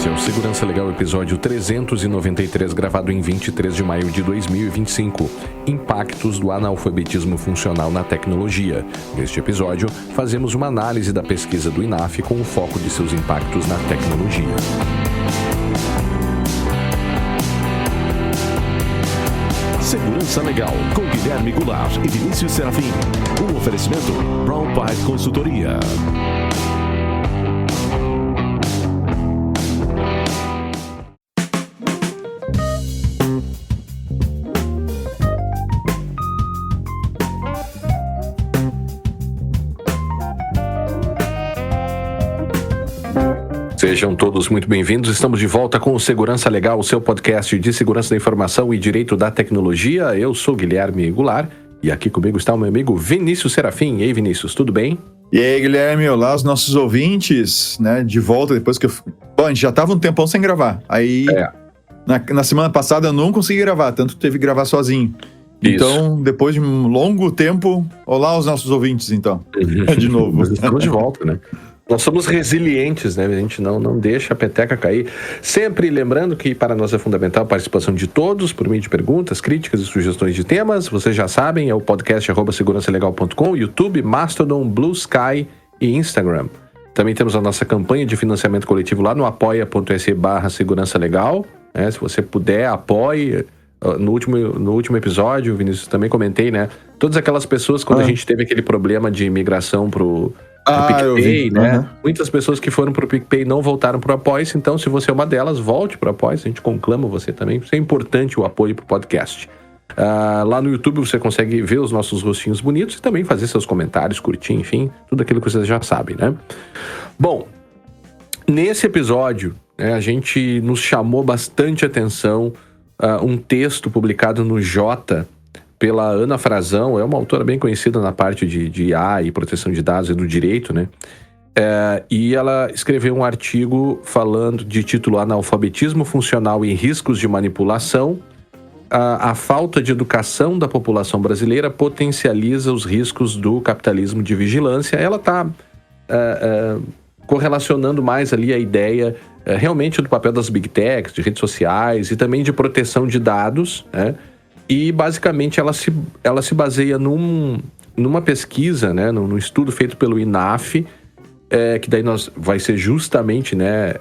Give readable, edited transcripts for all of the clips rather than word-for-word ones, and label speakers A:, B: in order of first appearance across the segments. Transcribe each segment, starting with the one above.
A: Esse é o Segurança Legal, episódio 393, gravado em 23 de maio de 2025. Impactos do analfabetismo funcional na tecnologia. Neste episódio, fazemos uma análise da pesquisa do INAF com o foco de seus impactos na tecnologia.
B: Segurança Legal, com Guilherme Goulart e Vinícius Serafim. Um oferecimento Brown Pipe Consultoria.
A: Sejam todos muito bem-vindos. Estamos de volta com o Segurança Legal, o seu podcast de segurança da informação e direito da tecnologia. Eu sou Guilherme Goulart e aqui comigo está o meu amigo Vinícius Serafim. E aí, Vinícius, tudo bem?
C: E aí, Guilherme, olá os nossos ouvintes, né, de volta depois que eu... Bom, a gente já estava um tempão sem gravar. Aí, na semana passada eu não consegui gravar, tanto que teve que gravar sozinho.
A: Isso.
C: Então, depois de um longo tempo, olá os nossos ouvintes, então. De novo.
A: Estamos de volta, né? Nós somos resilientes, né? A gente não deixa a peteca cair. Sempre lembrando que para nós é fundamental a participação de todos por meio de perguntas, críticas e sugestões de temas. Vocês já sabem, é o podcast @segurançalegal.com, YouTube, Mastodon, Blue Sky e Instagram. Também temos a nossa campanha de financiamento coletivo lá no apoia.se/segurança legal. Se você puder, apoie. No último episódio, Vinícius, também comentei, né? Todas aquelas pessoas, quando a gente teve aquele problema de migração pro PicPay, né? Uhum. Muitas pessoas que foram pro PicPay não voltaram pro Apoia-se, então se você é uma delas, volte pro Apoia-se, a gente conclama você também. Isso é importante, o apoio pro podcast. Lá no YouTube você consegue ver os nossos rostinhos bonitos e também fazer seus comentários, curtir, enfim, tudo aquilo que vocês já sabem, né? Bom, nesse episódio, a gente nos chamou bastante atenção um texto publicado no Jota pela Ana Frazão, é uma autora bem conhecida na parte de IA e proteção de dados e do direito, né? E ela escreveu um artigo falando de título Analfabetismo Funcional e Riscos de Manipulação. A falta de educação da população brasileira potencializa os riscos do capitalismo de vigilância. Ela está correlacionando mais ali a ideia realmente do papel das Big Techs, de redes sociais e também de proteção de dados, né? E basicamente ela se baseia numa pesquisa, né, num estudo feito pelo INAF, que daí vai ser justamente, né,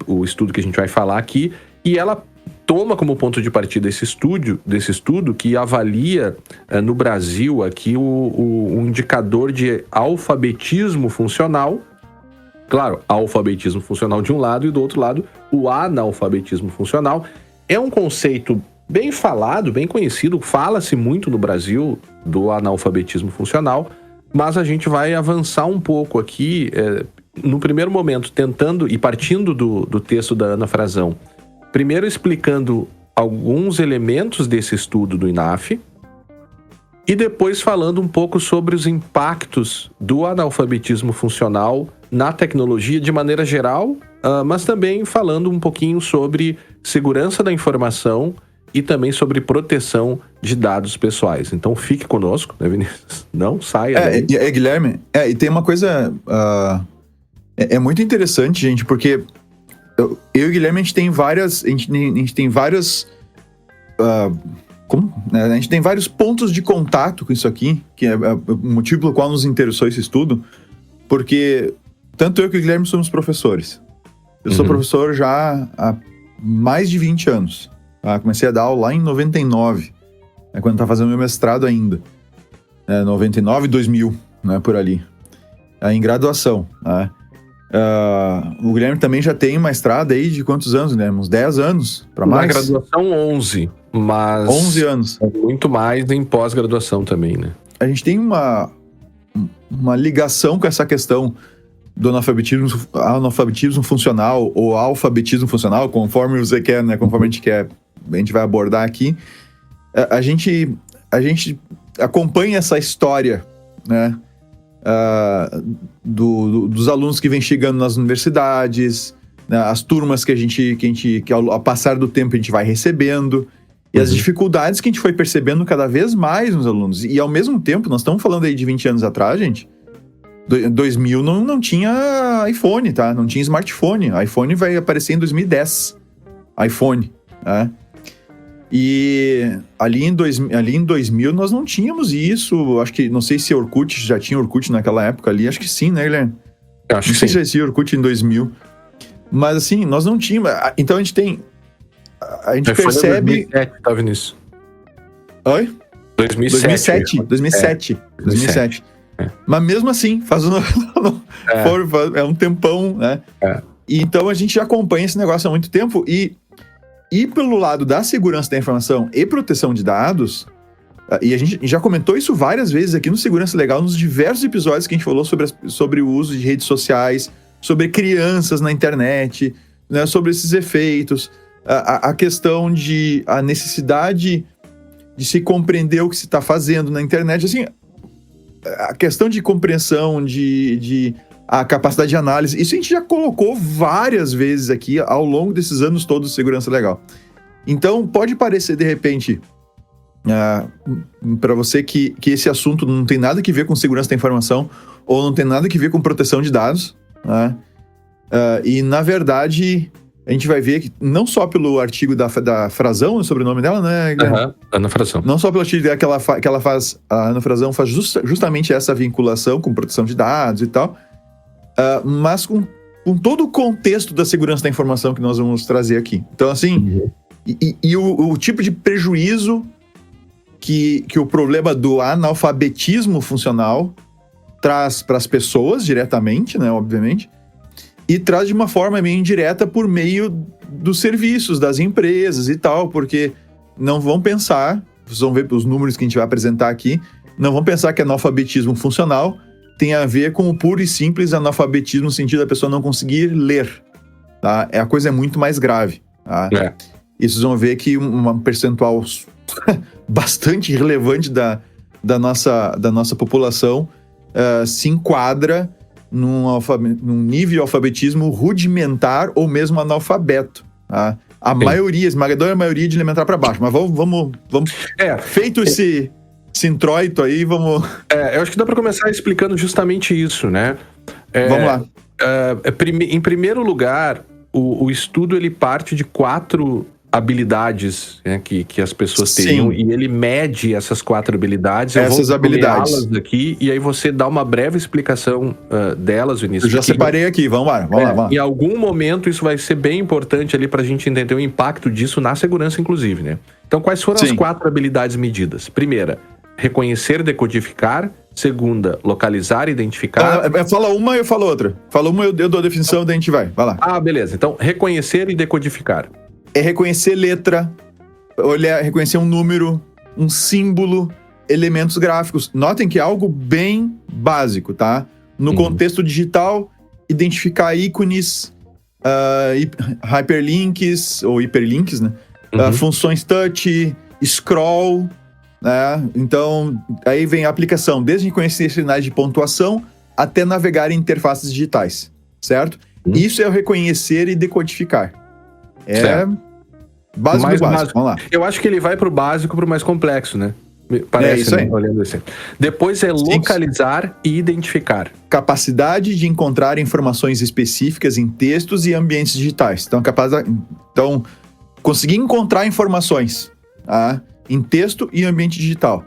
A: o estudo que a gente vai falar aqui, e ela toma como ponto de partida desse estudo que avalia no Brasil aqui o indicador de alfabetismo funcional. Claro, alfabetismo funcional de um lado e do outro lado o analfabetismo funcional. É um conceito bem falado, bem conhecido, fala-se muito no Brasil do analfabetismo funcional, mas a gente vai avançar um pouco aqui, no primeiro momento, tentando e partindo do texto da Ana Frazão, primeiro explicando alguns elementos desse estudo do INAF, e depois falando um pouco sobre os impactos do analfabetismo funcional na tecnologia de maneira geral, mas também falando um pouquinho sobre segurança da informação e também sobre proteção de dados pessoais. Então fique conosco, né, Vinícius? Não saia.
C: Guilherme, e tem uma coisa é muito interessante, gente, porque eu e o Guilherme, a gente tem várias a gente tem vários pontos de contato com isso aqui, que é o motivo pelo qual nos interessou esse estudo, porque tanto eu que o Guilherme somos professores. Eu sou professor já há mais de 20 anos. Comecei a dar aula lá em 99, quando eu estava fazendo meu mestrado ainda. 99, 2000, né, por ali. Em graduação. O Guilherme também já tem uma estrada aí de quantos anos, Guilherme? Uns 10 anos para mais?
A: Na graduação, 11. Mas
C: 11 anos.
A: Muito mais em pós-graduação também, né?
C: A gente tem uma ligação com essa questão do analfabetismo funcional ou alfabetismo funcional, conforme você quer, né? Conforme a gente vai abordar aqui. A gente acompanha essa história, né? Dos alunos que vêm chegando nas universidades, né? As turmas que ao passar do tempo a gente vai recebendo, e as dificuldades que a gente foi percebendo cada vez mais nos alunos. E ao mesmo tempo, nós estamos falando aí de 20 anos atrás, gente, 2000 não tinha iPhone, tá? Não tinha smartphone. iPhone vai aparecer em 2010. iPhone, né? E ali em 2000 nós não tínhamos isso. Acho que, não sei se Orkut, já tinha Orkut naquela época ali. Acho que sim, né, Guilherme?
A: Eu acho
C: não
A: que
C: sei
A: sim.
C: se já existia Orkut em 2000. Mas assim, nós não tínhamos. Então a gente tem... A gente percebe...
A: 2007, tá, Vinícius?
C: Oi? 2007. Mas mesmo assim, é um tempão, né? Então a gente já acompanha esse negócio há muito tempo. E pelo lado da segurança da informação e proteção de dados, e a gente já comentou isso várias vezes aqui no Segurança Legal, nos diversos episódios que a gente falou sobre o uso de redes sociais, sobre crianças na internet, né, sobre esses efeitos, a questão de a necessidade de se compreender o que se está fazendo na internet, assim, a questão de compreensão, de a capacidade de análise, isso a gente já colocou várias vezes aqui ao longo desses anos todos de Segurança Legal. Então, pode parecer, de repente, para você que esse assunto não tem nada que ver com segurança da informação ou não tem nada que ver com proteção de dados, né? E, na verdade, a gente vai ver que não só pelo artigo da Frazão, o sobrenome dela, né?
A: Ana Frazão.
C: Não só pelo artigo que ela faz, a Ana Frazão faz justamente essa vinculação com proteção de dados e tal, mas com todo o contexto da segurança da informação que nós vamos trazer aqui. Então, assim, o tipo de prejuízo que o problema do analfabetismo funcional traz para as pessoas diretamente, né, obviamente, e traz de uma forma meio indireta por meio dos serviços, das empresas e tal, porque não vão pensar, vocês vão ver pelos números que a gente vai apresentar aqui, não vão pensar que analfabetismo funcional tem a ver com o puro e simples analfabetismo no sentido da pessoa não conseguir ler, tá? A coisa é muito mais grave, tá? E vocês vão ver que um percentual bastante relevante da nossa população se enquadra num nível de alfabetismo rudimentar ou mesmo analfabeto, tá? A maioria, esmagadora maioria de elementar para baixo. Mas vamos feito esse introito aí, vamos...
A: eu acho que dá para começar explicando justamente isso, né?
C: Vamos lá.
A: Em primeiro lugar, o estudo ele parte de 4 habilidades, né, que as pessoas teriam, e ele mede essas 4 habilidades.
C: Essas habilidades
A: aqui, e aí você dá uma breve explicação delas, Vinícius.
C: Eu já separei aqui, vamos lá.
A: Em algum momento isso vai ser bem importante ali pra gente entender o impacto disso na segurança, inclusive, né? Então, quais foram as 4 habilidades medidas? Primeira, reconhecer, decodificar. Segunda, localizar, identificar.
C: Fala uma e eu falo outra. Fala uma, eu dou a definição, daí a gente vai lá.
A: Beleza. Então, reconhecer e decodificar.
C: É reconhecer letra, reconhecer um número, um símbolo, elementos gráficos. Notem que é algo bem básico, tá? No contexto digital, identificar ícones, hyperlinks, ou hiperlinks, né? Funções touch, scroll, né? Então, aí vem a aplicação, desde reconhecer sinais de pontuação até navegar em interfaces digitais, certo? Isso é o reconhecer e decodificar. Básico do básico. Vamos lá.
A: Eu acho que ele vai pro básico, pro mais complexo, né? Parece,
C: isso aí.
A: Né? Olhando assim. Depois é localizar e identificar.
C: Capacidade de encontrar informações específicas em textos e ambientes digitais. Então conseguir encontrar informações, tá, em texto e ambiente digital.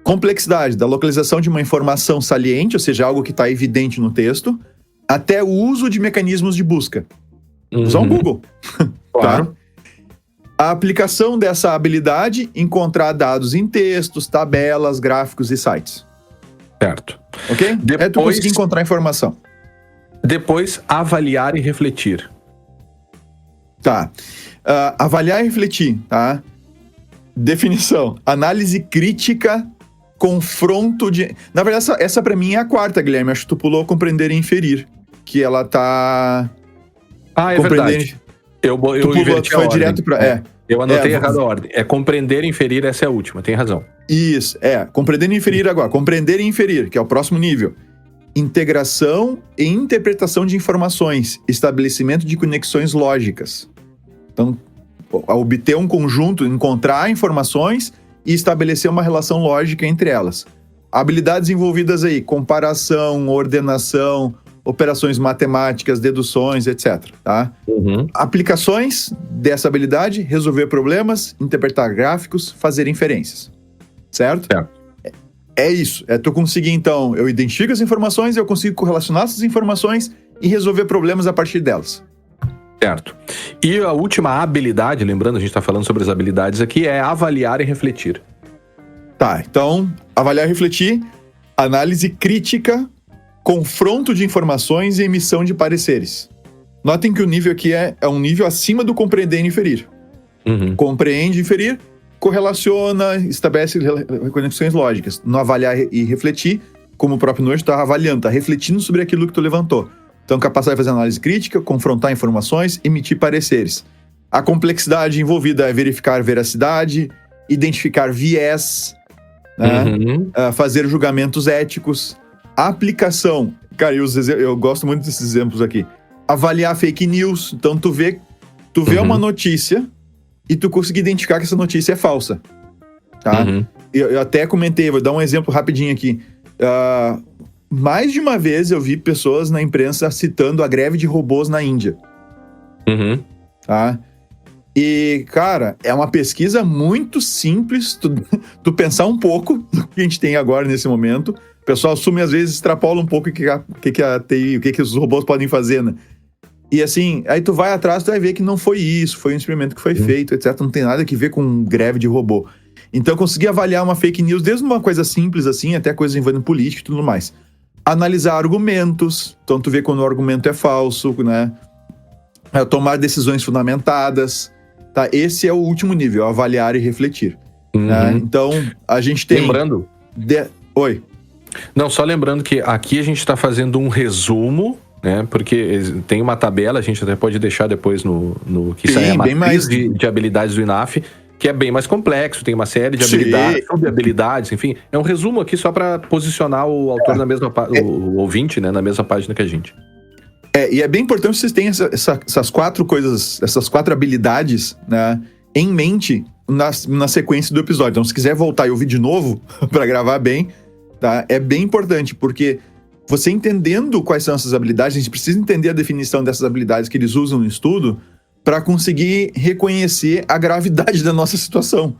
C: Complexidade da localização de uma informação saliente, ou seja, algo que está evidente no texto, até o uso de mecanismos de busca. Usar o Google.
A: Claro.
C: Tá? A aplicação dessa habilidade, encontrar dados em textos, tabelas, gráficos e sites.
A: Certo.
C: Ok?
A: Depois,
C: tu conseguir encontrar informação.
A: Depois, avaliar e refletir.
C: Tá. Avaliar e refletir, tá? Definição. Análise crítica, confronto de... Na verdade, essa pra mim é a 4ª, Guilherme. Acho que tu pulou compreender e inferir. Que ela tá...
A: É verdade. Eu inverti a ordem.
C: Direto pra...
A: Eu anotei errado a ordem. É compreender e inferir, essa é a última, tem razão.
C: Isso, compreender e inferir agora. Compreender e inferir, que é o próximo nível. Integração e interpretação de informações. Estabelecimento de conexões lógicas. Então, obter um conjunto, encontrar informações e estabelecer uma relação lógica entre elas. habilidades envolvidas aí, comparação, ordenação, operações matemáticas, deduções, etc. Tá? Aplicações dessa habilidade, resolver problemas, interpretar gráficos, fazer inferências. Certo? É isso. Tu conseguir, então, eu identifico as informações, eu consigo correlacionar essas informações e resolver problemas a partir delas.
A: Certo. E a última habilidade, lembrando, a gente está falando sobre as habilidades aqui, é avaliar e refletir.
C: Tá, então, avaliar e refletir, análise crítica, confronto de informações e emissão de pareceres. Notem que o nível aqui é um nível acima do compreender e inferir. Compreende e inferir, correlaciona, estabelece conexões lógicas. No avaliar e refletir, como o próprio nome está avaliando, está refletindo sobre aquilo que tu levantou. Então, capacidade de fazer análise crítica, confrontar informações, emitir pareceres. A complexidade envolvida é verificar veracidade, identificar viés, né? Fazer julgamentos éticos. A aplicação, cara, eu gosto muito desses exemplos aqui. Avaliar fake news. Então, tu vê uma notícia e tu consegue identificar que essa notícia é falsa. Tá? Eu até comentei, vou dar um exemplo rapidinho aqui. Mais de uma vez eu vi pessoas na imprensa citando a greve de robôs na Índia. Tá? E, cara, é uma pesquisa muito simples, tu pensar um pouco do que a gente tem agora nesse momento. O pessoal assume, às vezes, extrapola um pouco o que a TI, o que os robôs podem fazer, né? E assim, aí tu vai atrás, tu vai ver que não foi isso, foi um experimento que foi feito, etc. Não tem nada a ver com greve de robô. Então, eu consegui avaliar uma fake news, desde uma coisa simples assim, até coisas envolvendo política e tudo mais. Analisar argumentos, então tu vê quando o argumento é falso, né? Tomar decisões fundamentadas, tá? Esse é o último nível, avaliar e refletir. Né? Então, a gente tem...
A: Lembrando...
C: Oi.
A: Não, só lembrando que aqui a gente está fazendo um resumo, né? Porque tem uma tabela, a gente até pode deixar depois no que sai a matriz de habilidades do INAF, que é bem mais complexo, tem uma série de habilidades, subhabilidades, enfim. É um resumo aqui só para posicionar o autor na mesma o ouvinte, né, na mesma página que a gente.
C: E é bem importante que vocês tenham essas quatro coisas, essas quatro habilidades, né, em mente na sequência do episódio. Então, se quiser voltar e ouvir de novo para gravar bem, tá? É bem importante, porque você entendendo quais são essas habilidades, a gente precisa entender a definição dessas habilidades que eles usam no estudo para conseguir reconhecer a gravidade da nossa situação,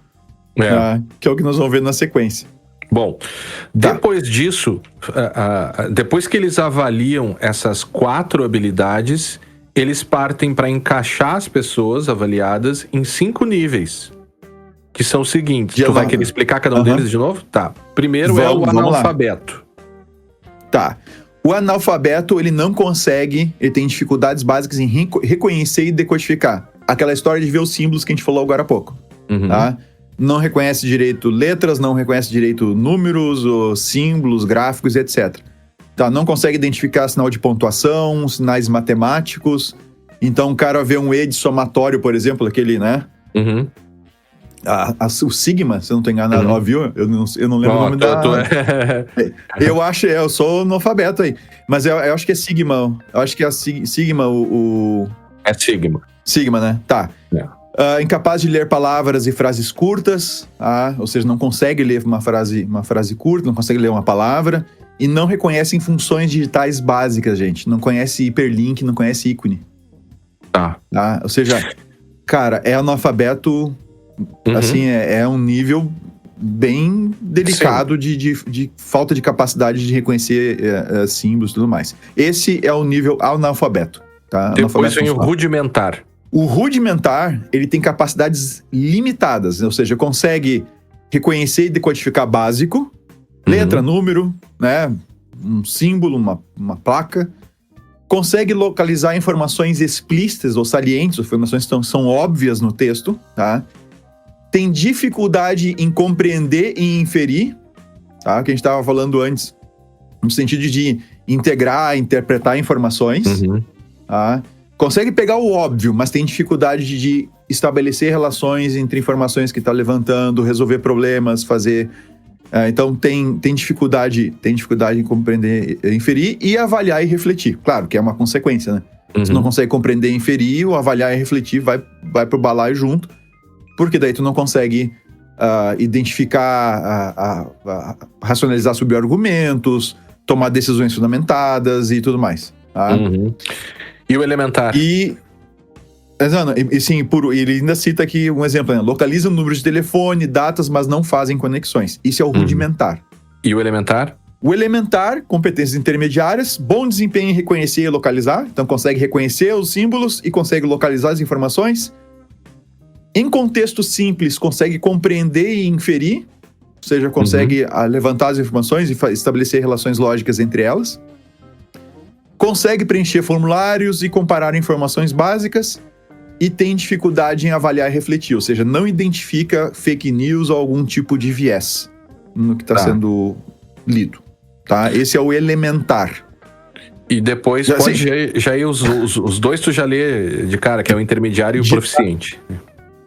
C: tá? Que é o que nós vamos ver na sequência.
A: Bom, depois disso, depois que eles avaliam essas 4 habilidades, eles partem para encaixar as pessoas avaliadas em 5 níveis, que são os seguintes. Tu vai querer explicar cada um deles de novo? Tá. Primeiro é o analfabeto.
C: Tá. O analfabeto, ele não consegue, ele tem dificuldades básicas em reconhecer e decodificar. Aquela história de ver os símbolos que a gente falou agora há pouco. Tá? Não reconhece direito letras, não reconhece direito números, ou símbolos, gráficos, etc. Tá? Não consegue identificar sinal de pontuação, sinais matemáticos. Então o cara vê um E de somatório, por exemplo, aquele, né? O sigma, se eu não estou enganado, óbvio, eu não lembro o nome da... Eu sou analfabeto aí, mas eu acho que é sigma, eu acho que é sigma
A: É sigma.
C: Sigma, né? Tá. Incapaz de ler palavras e frases curtas, ou seja, não consegue ler uma frase curta, não consegue ler uma palavra, e não reconhece funções digitais básicas, gente. Não conhece hiperlink, não conhece ícone. Tá? Ou seja, cara, é analfabeto... Assim, é um nível bem delicado de falta de capacidade de reconhecer símbolos e tudo mais. Esse é o nível analfabeto. Tá?
A: Depois vem o rudimentar.
C: O rudimentar, ele tem capacidades limitadas, ou seja, consegue reconhecer e decodificar básico, letra, número, né, um símbolo, uma placa. Consegue localizar informações explícitas ou salientes, informações que são óbvias no texto, tá? Tem dificuldade em compreender e inferir, tá? Que a gente estava falando antes, no sentido de integrar, interpretar informações, tá? Consegue pegar o óbvio, mas tem dificuldade de estabelecer relações entre informações que está levantando, resolver problemas, fazer... Então tem dificuldade em compreender, inferir e avaliar e refletir. Claro que é uma consequência, né? Se não consegue compreender e inferir, o avaliar e refletir vai pro balaio junto. Porque daí tu não consegue identificar, racionalizar sobre argumentos, tomar decisões fundamentadas e tudo mais. Tá?
A: Uhum. E o elementar?
C: Sim, ele ainda cita aqui um exemplo, né? Localiza o número de telefone, datas, mas não fazem conexões. Isso é o rudimentar.
A: E o elementar?
C: O elementar, competências intermediárias, bom desempenho em reconhecer e localizar. Então, consegue reconhecer os símbolos e consegue localizar as informações. Em contexto simples, consegue compreender e inferir. Ou seja, consegue levantar as informações e estabelecer relações lógicas entre elas. Consegue preencher formulários e comparar informações básicas. E tem dificuldade em avaliar e refletir. Ou seja, não identifica fake news ou algum tipo de viés no que está sendo lido. Tá? Esse é o elementar.
A: E depois já ir os dois tu já lê de cara, que é o intermediário e o proficiente.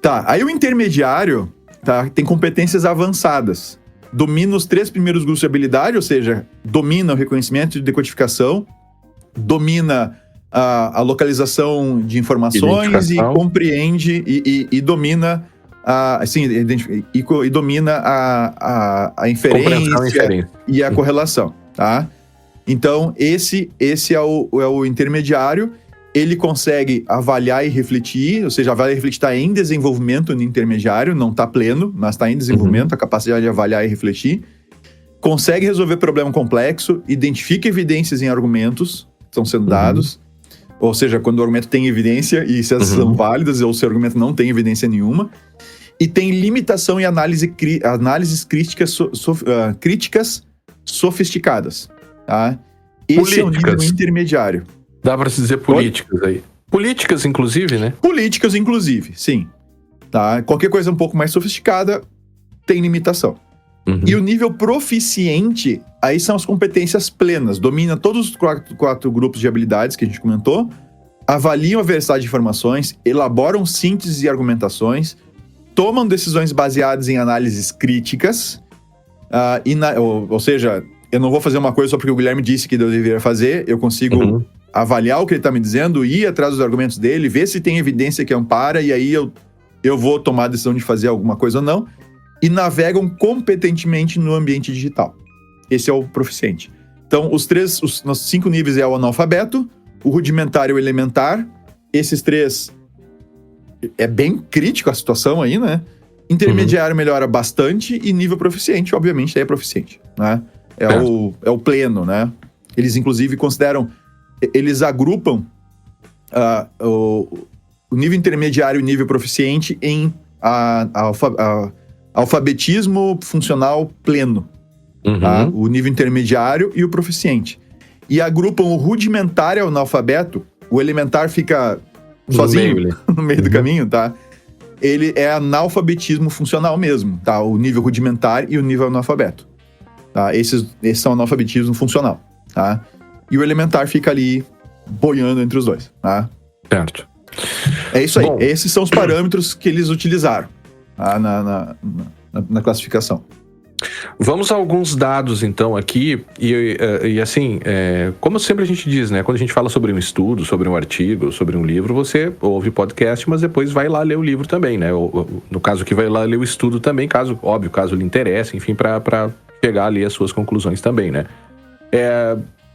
C: Tá, aí o intermediário tem competências avançadas. Domina os 3 primeiros grupos de habilidade, ou seja, domina o reconhecimento e decodificação, domina a localização de informações e compreende e domina e domina a inferência e a correlação, tá? Então, esse é o intermediário. Ele consegue avaliar e refletir, ou seja, avaliar e refletir está em desenvolvimento no intermediário, não está pleno, mas está em desenvolvimento, a capacidade de avaliar e refletir. Consegue resolver problema complexo, identifica evidências em argumentos que estão sendo dados, ou seja, quando o argumento tem evidência e se elas são válidas, ou se o argumento não tem evidência nenhuma. E tem limitação em análises críticas sofisticadas. Tá? Esse é o nível intermediário.
A: Dá pra se dizer políticas aí. Políticas, inclusive, né?
C: Políticas, inclusive, sim. Tá? Qualquer coisa um pouco mais sofisticada tem limitação. E o nível proficiente, aí são as competências plenas. Domina todos os 4 grupos de habilidades que a gente comentou, avaliam a veracidade de informações, elaboram sínteses e argumentações, tomam decisões baseadas em análises críticas, ou seja, eu não vou fazer uma coisa só porque o Guilherme disse que eu deveria fazer, eu consigo avaliar o que ele está me dizendo, ir atrás dos argumentos dele, ver se tem evidência que ampara, e aí eu vou tomar a decisão de fazer alguma coisa ou não, e navegam competentemente no ambiente digital. Esse é o proficiente. Então, os 5 níveis é o analfabeto, o rudimentar e o elementar. Esses 3 é bem crítico a situação aí, né? Intermediário melhora bastante e nível proficiente, obviamente, é proficiente, né? É o pleno, né? Eles, inclusive, eles agrupam o nível intermediário e o nível proficiente em alfabetismo funcional pleno. Tá? O nível intermediário e o proficiente. E agrupam o rudimentar e o analfabeto. O elementar fica sozinho no meio do caminho, tá? Ele é analfabetismo funcional mesmo, tá? O nível rudimentar e o nível analfabeto. Tá? Esses são analfabetismo funcional, tá? E o elementar fica ali boiando entre os dois, tá?
A: Certo.
C: É isso aí. Esses são os parâmetros que eles utilizaram, tá? na classificação.
A: Vamos a alguns dados, então, aqui, e assim, como sempre a gente diz, né, quando a gente fala sobre um estudo, sobre um artigo, sobre um livro, você ouve podcast, mas depois vai lá ler o livro também, né, no caso que vai lá ler o estudo também, caso lhe interesse, enfim, para chegar a ler as suas conclusões também, né.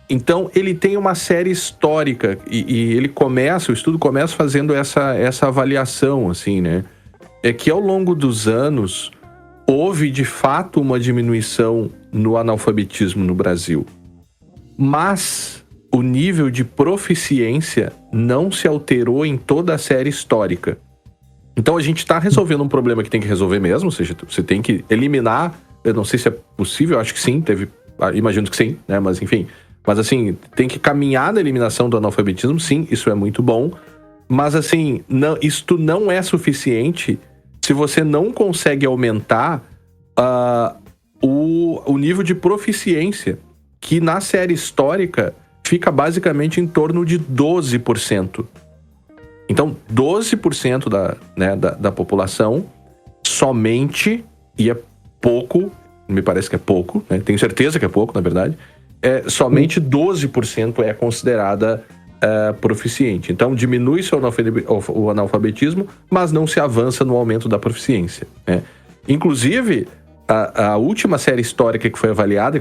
A: Então, ele tem uma série histórica, e o estudo começa fazendo essa avaliação, assim, né, que ao longo dos anos houve, de fato, uma diminuição no analfabetismo no Brasil. Mas o nível de proficiência não se alterou em toda a série histórica. Então a gente está resolvendo um problema que tem que resolver mesmo, ou seja, você tem que eliminar, eu não sei se é possível, acho que sim, imagino que sim, né, mas enfim. Mas assim, tem que caminhar na eliminação do analfabetismo, sim, isso é muito bom. Mas assim, isto não é suficiente se você não consegue aumentar o nível de proficiência, que na série histórica fica basicamente em torno de 12%. Então, 12% da população somente, e é pouco, me parece que é pouco, né? Tenho certeza que é pouco, na verdade, somente 12% é considerada proficiente. Então, diminui-se o analfabetismo, mas não se avança no aumento da proficiência, né? Inclusive, a última série histórica que foi avaliada,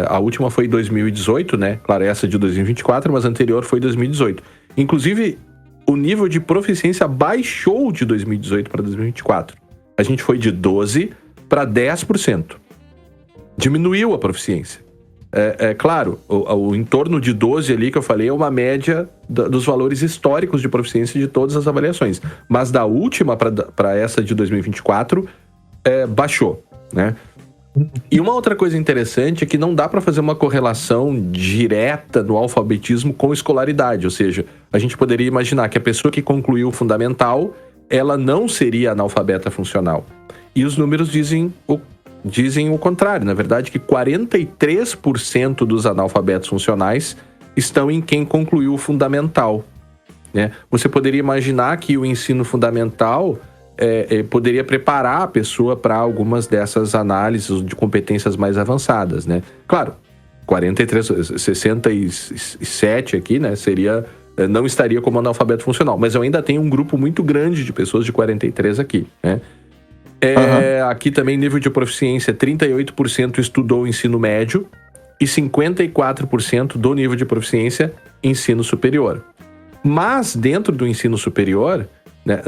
A: a última foi em 2018, né? Claro, essa de 2024, mas a anterior foi 2018. Inclusive, o nível de proficiência baixou de 2018 para 2024. A gente foi de 12% para 10%. Diminuiu a proficiência. Claro, o entorno de 12 ali que eu falei é uma média dos valores históricos de proficiência de todas as avaliações. Mas da última para essa de 2024, baixou, né? E uma outra coisa interessante é que não dá para fazer uma correlação direta no alfabetismo com escolaridade. Ou seja, a gente poderia imaginar que a pessoa que concluiu o fundamental, ela não seria analfabeta funcional. E os números dizem o contrário. Na verdade, que 43% dos analfabetos funcionais estão em quem concluiu o fundamental, né? Você poderia imaginar que o ensino fundamental poderia preparar a pessoa para algumas dessas análises de competências mais avançadas, né? Claro, 67 aqui, né, não estaria como analfabeto funcional, mas eu ainda tenho um grupo muito grande de pessoas de 43 aqui, né? Aqui também nível de proficiência, 38% estudou o ensino médio e 54% do nível de proficiência ensino superior. Mas dentro do ensino superior, né,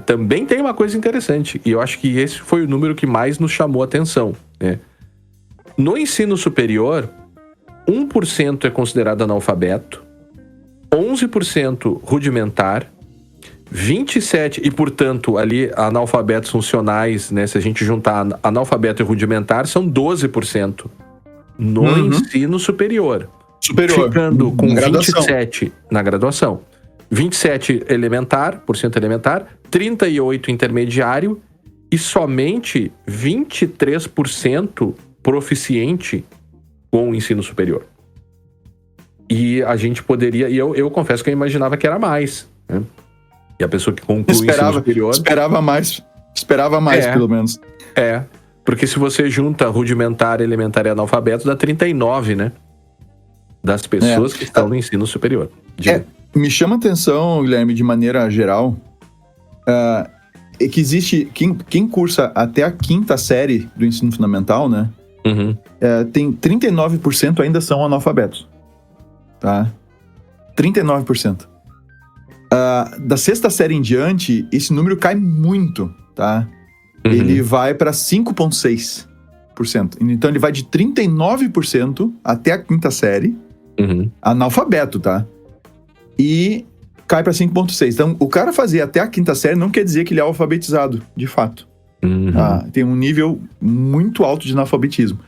A: também tem uma coisa interessante, e eu acho que esse foi o número que mais nos chamou a atenção, né? No ensino superior, 1% é considerado analfabeto, 11% rudimentar, 27%, e portanto ali analfabetos funcionais, né, se a gente juntar analfabeto e rudimentar, são 12% no ensino superior. Ficando com 27% na graduação. 27% elementar, 38% intermediário e somente 23% proficiente com o ensino superior. E a gente poderia... E eu confesso que eu imaginava que era mais, né? E a pessoa que conclui o ensino superior... Esperava mais,
C: pelo menos.
A: Porque se você junta rudimentar, elementar e analfabeto, dá 39%, né? Das pessoas que estão no ensino superior.
C: Me chama a atenção, Guilherme, de maneira geral, que existe... Quem cursa até a 5ª série do ensino fundamental, né? Tem 39% ainda são analfabetos. Tá? 39%. Da 6ª série em diante, esse número cai muito, tá? Ele vai para 5,6%. Então, ele vai de 39% até a 5ª série, analfabeto, tá? E cai para 5,6%. Então, o cara fazer até a 5ª série não quer dizer que ele é alfabetizado, de fato. Tem um nível muito alto de analfabetismo.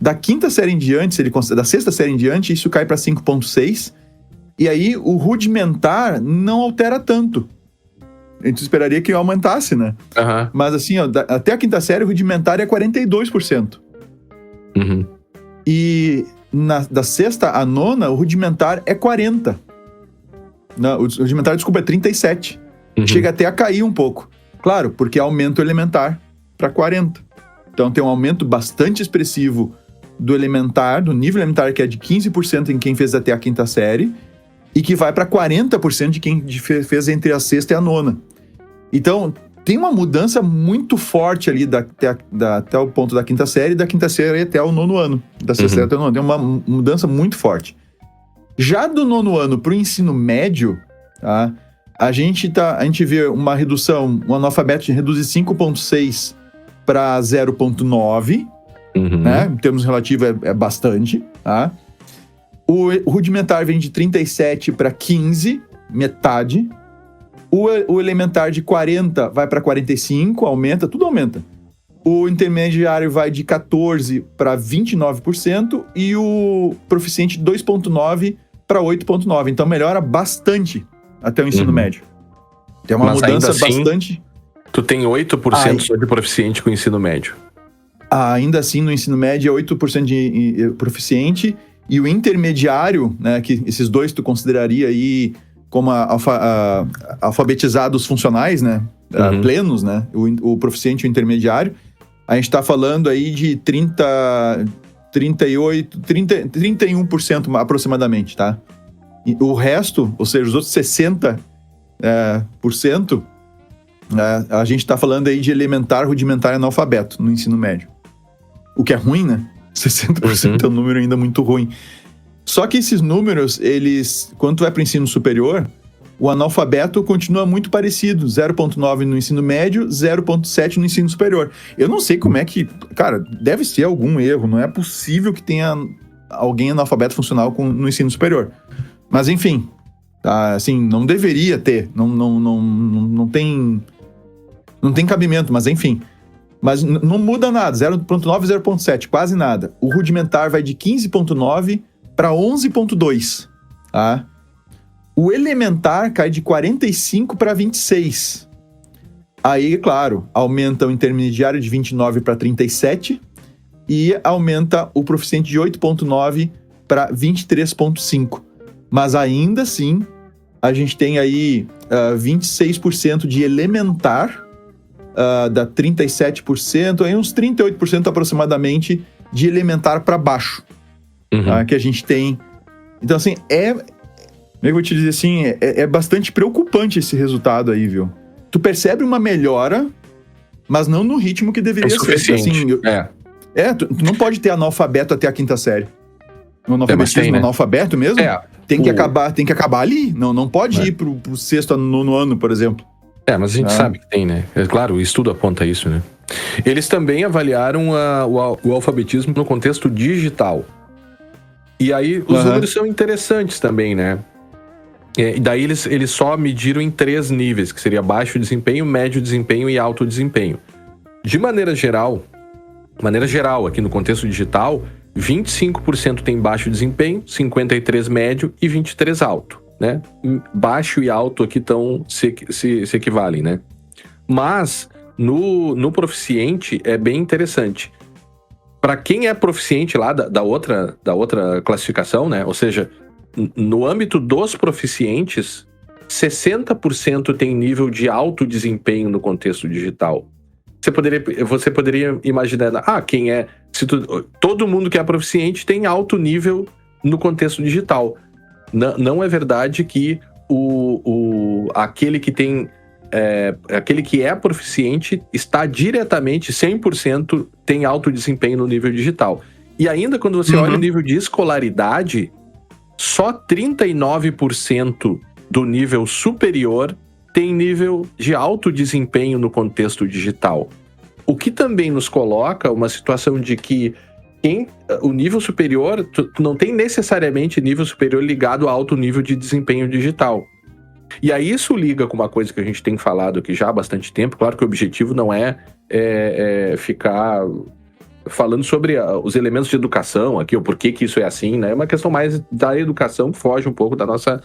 C: Da 5ª série em diante, da 6ª série em diante, isso cai para 5,6%. E aí, o rudimentar não altera tanto. A gente esperaria que aumentasse, né? Mas assim, até a 5ª série, o rudimentar é 42%. E da 6ª à 9ª, o rudimentar é 40%. Não, o rudimentar, desculpa, é 37%. Chega até a cair um pouco. Claro, porque aumenta o elementar para 40%. Então, tem um aumento bastante expressivo do elementar, do nível elementar, que é de 15% em quem fez até a 5ª série, e que vai para 40% de quem fez entre a 6ª e a 9ª. Então, tem uma mudança muito forte ali até o ponto da 5ª série, da 5ª série até o 9º ano. Da 6ª série até o 9º ano. Tem uma mudança muito forte. Já do 9º ano para o ensino médio, tá, a gente vê uma redução, um analfabeto reduz de 5,6 para 0,9, né? Em termos relativos é bastante, tá? O rudimentar vem de 37 para 15, metade. O elementar de 40 vai para 45, aumenta, tudo aumenta. O intermediário vai de 14 para 29% e o proficiente de 2,9 para 8,9. Então melhora bastante até o ensino médio. Tem uma mudança assim, bastante...
A: Tu tem 8% só de proficiente com o ensino médio.
C: Ainda assim, no ensino médio é 8% de proficiente. E o intermediário, né, que esses dois tu consideraria aí como alfabetizados funcionais, né, plenos, né, o proficiente e o intermediário, a gente está falando aí de 31% aproximadamente, tá? E o resto, ou seja, os outros 60%, A gente tá falando aí de elementar, rudimentar e analfabeto no ensino médio. O que é ruim, né? 60% é um número ainda muito ruim. Só que esses números, quando tu vai para o ensino superior, o analfabeto continua muito parecido. 0,9 no ensino médio, 0,7 no ensino superior. Eu não sei como é que... Cara, deve ser algum erro. Não é possível que tenha alguém analfabeto funcional no ensino superior. Mas, enfim, tá, assim, não deveria ter. Não tem cabimento, mas enfim. Mas não muda nada. 0,9, 0,7, quase nada. O rudimentar vai de 15,9 para 11,2, tá? O elementar cai de 45 para 26. Aí, claro, aumenta o intermediário de 29 para 37 e aumenta o proficiente de 8,9 para 23,5. Mas ainda assim, a gente tem aí 26% de elementar, dá 37%, aí uns 38% aproximadamente de elementar para baixo. Que a gente tem. Então, assim, como é que eu vou te dizer assim? É bastante preocupante esse resultado aí, viu? Tu percebe uma melhora, mas não no ritmo que deveria ser.
A: Suficiente.
C: Assim, tu não pode ter analfabeto até a quinta série. No analfabetismo,
A: né?
C: Analfabeto mesmo, tem que acabar ali. Não pode ir pro sexto nono ano, por exemplo.
A: Mas a gente sabe que tem, né? É claro, o estudo aponta isso, né? Eles também avaliaram o alfabetismo no contexto digital. E aí, os números são interessantes também, né? E daí, eles só mediram em 3 níveis, que seria baixo desempenho, médio desempenho e alto desempenho. De maneira geral, aqui no contexto digital, 25% tem baixo desempenho, 53% médio e 23% alto, né? Baixo e alto aqui se equivalem, né? Mas, no proficiente, é bem interessante. Para quem é proficiente lá da outra classificação, né? Ou seja, no âmbito dos proficientes, 60% tem nível de alto desempenho no contexto digital. Você poderia imaginar, todo mundo que é proficiente tem alto nível no contexto digital. Não é verdade que aquele que é proficiente está diretamente, 100%, tem alto desempenho no nível digital. E ainda quando você olha o nível de escolaridade, só 39% do nível superior tem nível de alto desempenho no contexto digital. O que também nos coloca uma situação de que o nível superior, tu não tem necessariamente nível superior ligado a alto nível de desempenho digital. E aí isso liga com uma coisa que a gente tem falado aqui já há bastante tempo. Claro que o objetivo não é ficar falando sobre os elementos de educação aqui, o porquê que isso é assim, né? É uma questão mais da educação, que foge um pouco da nossa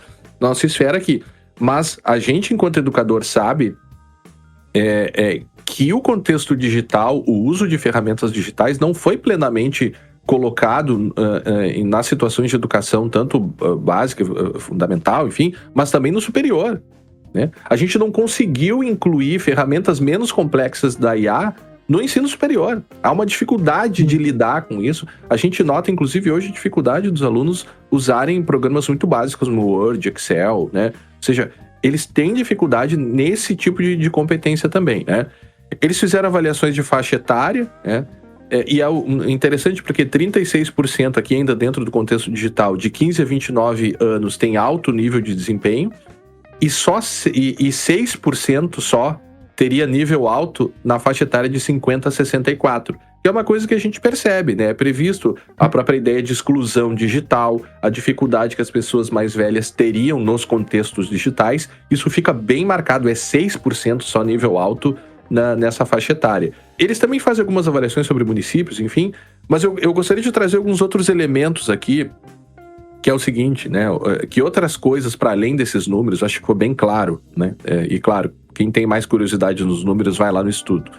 A: esfera aqui. Mas a gente, enquanto educador, sabe que o contexto digital, o uso de ferramentas digitais não foi plenamente colocado nas situações de educação, tanto básica, fundamental, enfim, mas também no superior, né? A gente não conseguiu incluir ferramentas menos complexas da IA no ensino superior. Há uma dificuldade de lidar com isso. A gente nota, inclusive, hoje, a dificuldade dos alunos usarem programas muito básicos no Word, Excel, né? Ou seja, eles têm dificuldade nesse tipo de competência também, né? Eles fizeram avaliações de faixa etária, né? E é interessante porque 36% aqui, ainda dentro do contexto digital, de 15 a 29 anos tem alto nível de desempenho, e 6% só teria nível alto na faixa etária de 50 a 64. Que é uma coisa que a gente percebe, né? É previsto a própria ideia de exclusão digital, a dificuldade que as pessoas mais velhas teriam nos contextos digitais. Isso fica bem marcado, é 6% só nível alto nessa faixa etária. Eles também fazem algumas avaliações sobre municípios, enfim, mas eu gostaria de trazer alguns outros elementos aqui, que é o seguinte, né? Que outras coisas, para além desses números, eu acho que ficou bem claro, né? E claro, quem tem mais curiosidade nos números vai lá no estudo.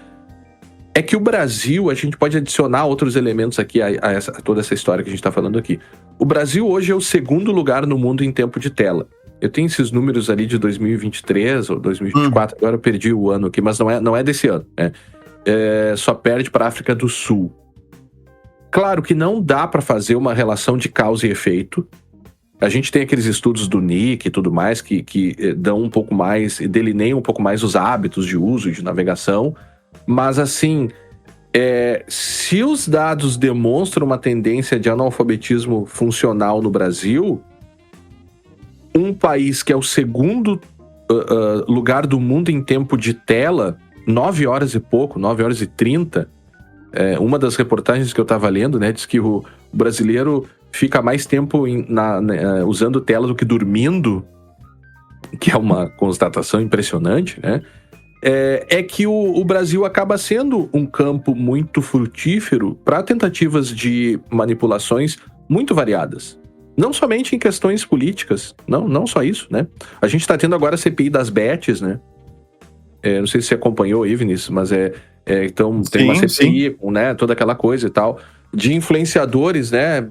A: É que o Brasil, a gente pode adicionar outros elementos aqui a toda essa história que a gente está falando aqui. O Brasil hoje é o segundo lugar no mundo em tempo de tela. Eu tenho esses números ali de 2023 ou 2024, agora eu perdi o ano aqui, mas não é desse ano, né? Só perde para a África do Sul. Claro que não dá para fazer uma relação de causa e efeito. A gente tem aqueles estudos do NIC e tudo mais que dão um pouco mais, delineiam um pouco mais os hábitos de uso e de navegação, mas assim, se os dados demonstram uma tendência de analfabetismo funcional no Brasil, um país que é o segundo lugar do mundo em tempo de tela, 9 horas e pouco, 9 horas e 30, uma das reportagens que eu estava lendo, né, diz que o brasileiro fica mais tempo usando tela do que dormindo, que é uma constatação impressionante, né? É que o Brasil acaba sendo um campo muito frutífero para tentativas de manipulações muito variadas. Não somente em questões políticas, não só isso, né? A gente está tendo agora a CPI das bets, né? Não sei se você acompanhou aí, Vinícius, mas então tem uma CPI com, né, toda aquela coisa e tal, de influenciadores, né?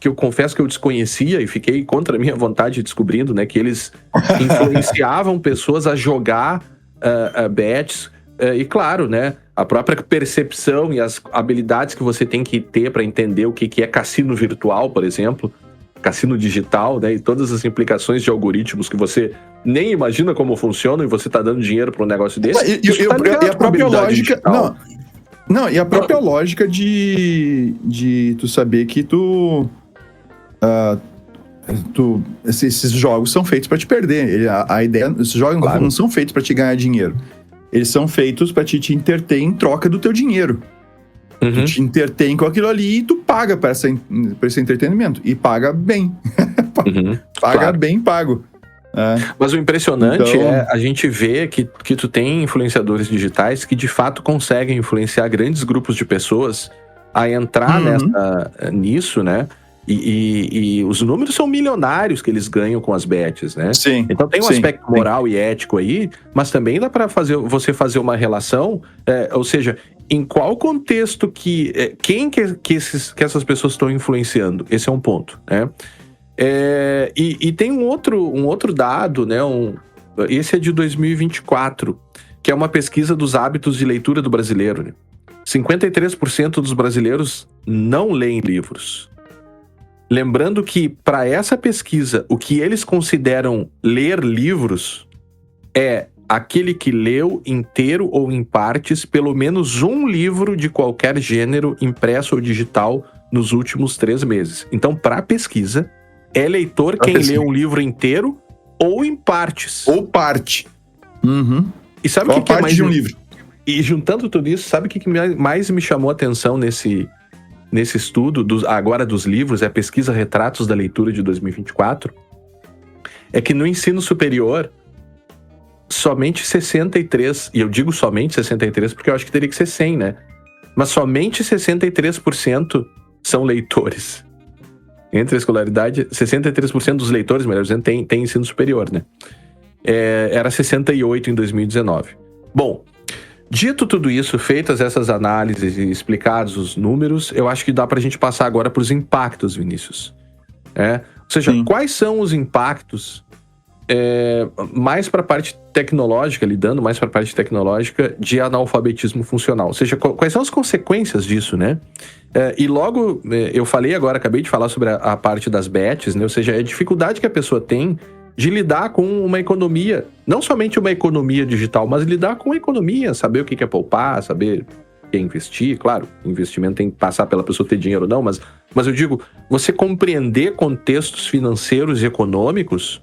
A: Que eu confesso que eu desconhecia e fiquei contra a minha vontade descobrindo, né? Que eles influenciavam pessoas a jogar bets, e claro, né, a própria percepção e as habilidades que você tem que ter para entender o que é cassino virtual, por exemplo, cassino digital, né, e todas as implicações de algoritmos que você nem imagina como funcionam e você tá dando dinheiro para um negócio desse.
C: E a própria lógica... e a própria lógica de tu saber que esses jogos são feitos para te perder. A ideia, esses jogos não são feitos para te ganhar dinheiro. Eles são feitos para te entreter em troca do teu dinheiro. Tu te entretém com aquilo ali e tu paga para esse entretenimento. E paga bem. Paga bem pago.
A: Mas o impressionante é a gente ver que tu tem influenciadores digitais que de fato conseguem influenciar grandes grupos de pessoas a entrar nisso, né? E os números são milionários que eles ganham com as bets, né?
C: Sim,
A: então tem um aspecto moral e ético aí, mas também dá para você fazer uma relação, ou seja, em qual contexto quem que essas pessoas estão influenciando? Esse é um ponto, né? E tem um outro dado, né? Esse é de 2024, que é uma pesquisa dos hábitos de leitura do brasileiro, né? 53% dos brasileiros não leem livros. Lembrando que, para essa pesquisa, o que eles consideram ler livros é aquele que leu inteiro ou em partes pelo menos um livro de qualquer gênero, impresso ou digital, nos últimos 3 meses. Então, para a pesquisa, é leitor quem lê um livro inteiro ou em partes.
C: Ou parte.
A: E sabe o que é mais
C: de um livro?
A: E juntando tudo isso, sabe o que mais me chamou a atenção nesse estudo, agora dos livros, é a pesquisa Retratos da Leitura de 2024, é que no ensino superior, somente 63, e eu digo somente 63 porque eu acho que teria que ser 100, né? Mas somente 63% são leitores. Entre a escolaridade, 63% dos leitores, melhor dizendo, tem ensino superior, né? Era 68 em 2019. Bom, dito tudo isso, feitas essas análises e explicados os números, eu acho que dá pra gente passar agora pros impactos, Vinícius. Ou seja, quais são os impactos mais para a parte tecnológica, lidando mais para a parte tecnológica de analfabetismo funcional? Ou seja, quais são as consequências disso, né? E logo, eu falei agora, acabei de falar sobre a parte das bets, né? Ou seja, a dificuldade que a pessoa tem de lidar com uma economia, não somente uma economia digital, mas lidar com a economia, saber o que é poupar, saber o que é investir. Claro, o investimento tem que passar pela pessoa ter dinheiro ou não, mas eu digo, você compreender contextos financeiros e econômicos,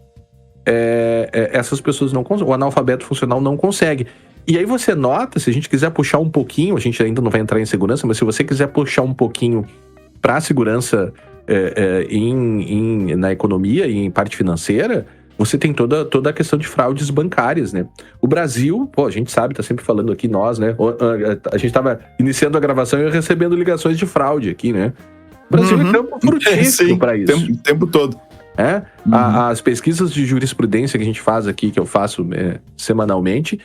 A: essas pessoas não conseguem, o analfabeto funcional não consegue. E aí você nota, se a gente quiser puxar um pouquinho, a gente ainda não vai entrar em segurança, mas se você quiser puxar um pouquinho para a segurança na economia e em parte financeira, você tem toda a questão de fraudes bancárias, né? O Brasil, a gente sabe, tá sempre falando aqui nós, né? A gente tava iniciando a gravação e recebendo ligações de fraude aqui, né? O Brasil é campo frutífero para isso.
C: O tempo todo.
A: As pesquisas de jurisprudência que a gente faz aqui, que eu faço semanalmente,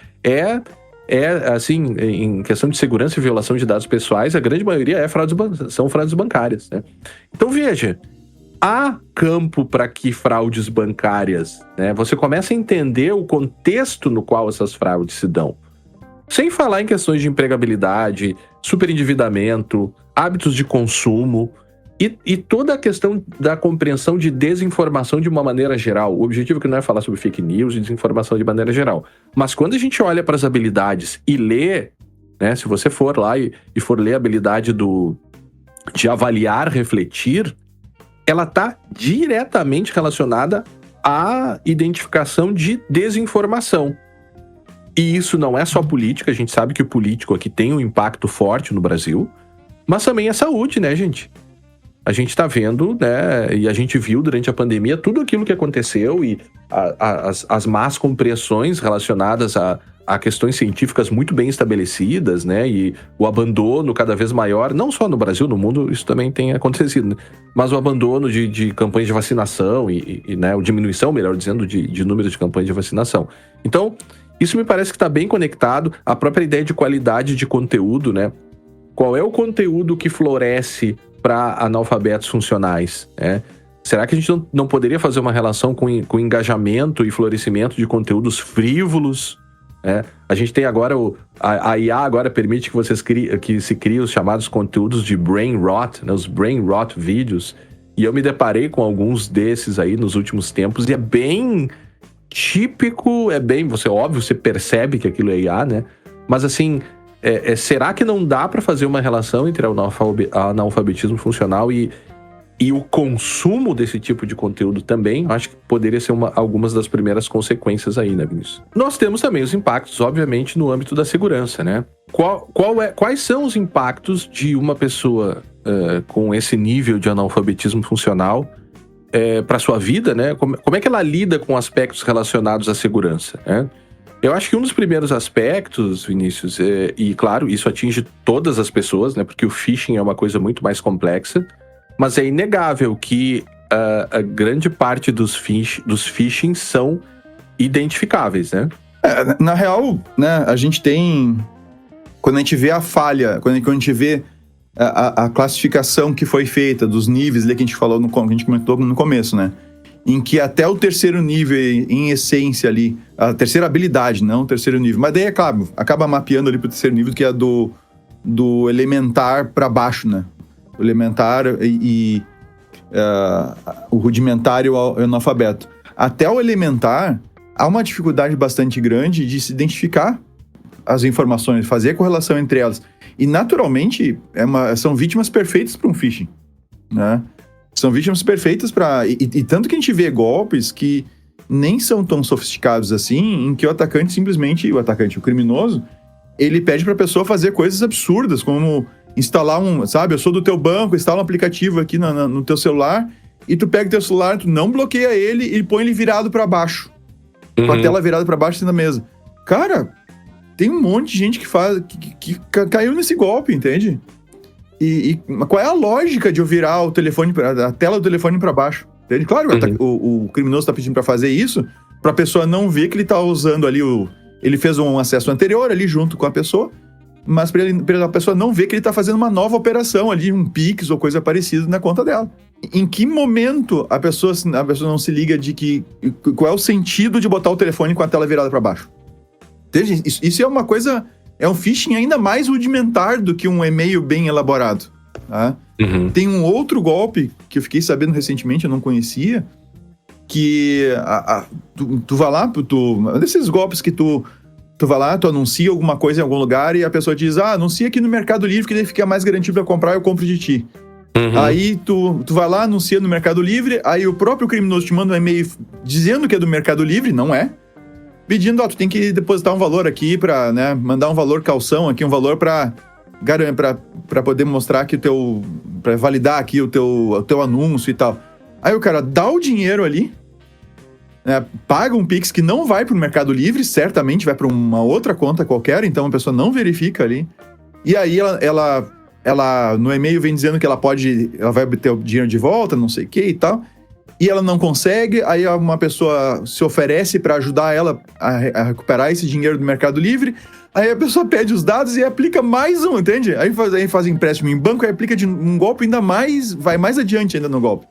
A: assim, em questão de segurança e violação de dados pessoais, a grande maioria são fraudes bancárias, né? Então veja, há campo para que fraudes bancárias, né? Você começa a entender o contexto no qual essas fraudes se dão. Sem falar em questões de empregabilidade, superendividamento, hábitos de consumo. E toda a questão da compreensão de desinformação de uma maneira geral. O objetivo aqui não é falar sobre fake news e desinformação de maneira geral. Mas quando a gente olha para as habilidades e lê, né, se você for lá e for ler a habilidade de avaliar, refletir, ela está diretamente relacionada à identificação de desinformação. E isso não é só política, a gente sabe que o político aqui tem um impacto forte no Brasil, mas também é saúde, né, gente? A gente está vendo, né, e a gente viu durante a pandemia tudo aquilo que aconteceu e as más compreensões relacionadas a questões científicas muito bem estabelecidas, né, e o abandono cada vez maior, não só no Brasil, no mundo isso também tem acontecido, né, mas o abandono de campanhas de vacinação e né, a diminuição, melhor dizendo, de número de campanhas de vacinação. Então, isso me parece que está bem conectado à própria ideia de qualidade de conteúdo, né? Qual é o conteúdo que floresce para analfabetos funcionais, né? Será que a gente não poderia fazer uma relação com engajamento e florescimento de conteúdos frívolos, né? A gente tem agora a IA agora permite que se criem os chamados conteúdos de brain rot, né? Os brain rot vídeos, e eu me deparei com alguns desses aí nos últimos tempos e é bem típico, você percebe que aquilo é IA, né? Mas assim, será que não dá para fazer uma relação entre o analfabetismo funcional e o consumo desse tipo de conteúdo também? Acho que poderia ser algumas das primeiras consequências aí, né, Vinícius? Nós temos também os impactos, obviamente, no âmbito da segurança, né? Quais são os impactos de uma pessoa com esse nível de analfabetismo funcional para sua vida, né? Como é que ela lida com aspectos relacionados à segurança, né? Eu acho que um dos primeiros aspectos, Vinícius, e claro, isso atinge todas as pessoas, né? Porque o phishing é uma coisa muito mais complexa, mas é inegável que a grande parte dos phishing são identificáveis, né?
C: Na real, né, a gente tem... Quando a gente vê a falha, quando a gente vê a classificação que foi feita dos níveis ali que a gente falou, que a gente comentou no começo, né? Em que até o terceiro nível, em essência ali, a terceira habilidade, não o terceiro nível, mas daí acaba mapeando ali pro terceiro nível, que é do elementar para baixo, né? O elementar e o rudimentar e o analfabeto. Até o elementar, há uma dificuldade bastante grande de se identificar as informações, fazer a correlação entre elas. E, naturalmente, são vítimas perfeitas para um phishing, né? São vítimas perfeitas para... E tanto que a gente vê golpes que nem são tão sofisticados assim, em que o atacante simplesmente... O criminoso, ele pede para a pessoa fazer coisas absurdas, como instalar eu sou do teu banco, instala um aplicativo aqui no teu celular, e tu pega o teu celular, tu não bloqueia ele e põe ele virado para baixo. Com a tela virada para baixo assim na mesa. Cara... Tem um monte de gente que caiu nesse golpe, entende? E qual é a lógica de eu virar a tela do telefone para baixo? Entende? Claro, o criminoso está pedindo para fazer isso, para a pessoa não ver que ele está usando ali ele fez um acesso anterior ali junto com a pessoa, mas para a pessoa não ver que ele está fazendo uma nova operação ali, um Pix ou coisa parecida na conta dela. Em que momento a pessoa não se liga de qual é o sentido de botar o telefone com a tela virada para baixo? Isso é uma coisa... É um phishing ainda mais rudimentar do que um e-mail bem elaborado. Tá? Tem um outro golpe que eu fiquei sabendo recentemente, eu não conhecia, que tu vai lá, desses golpes que tu vai lá, tu anuncia alguma coisa em algum lugar e a pessoa diz, anuncia aqui no Mercado Livre que daí fica mais garantido pra comprar, eu compro de ti. Aí tu vai lá, anuncia no Mercado Livre, aí o próprio criminoso te manda um e-mail dizendo que é do Mercado Livre, não é? Pedindo, tu tem que depositar um valor aqui pra, né, mandar um valor calção aqui, um valor pra poder mostrar que pra validar aqui o teu anúncio e tal. Aí o cara dá o dinheiro ali, né, paga um Pix que não vai pro Mercado Livre, certamente vai pra uma outra conta qualquer, então a pessoa não verifica ali. E aí ela no e-mail vem dizendo que ela vai obter o dinheiro de volta, não sei o que e tal. E ela não consegue, aí uma pessoa se oferece para ajudar ela a recuperar esse dinheiro do Mercado Livre, aí a pessoa pede os dados e aplica mais um, entende? Aí faz empréstimo em banco, aí aplica de um golpe ainda mais, vai mais adiante ainda no golpe.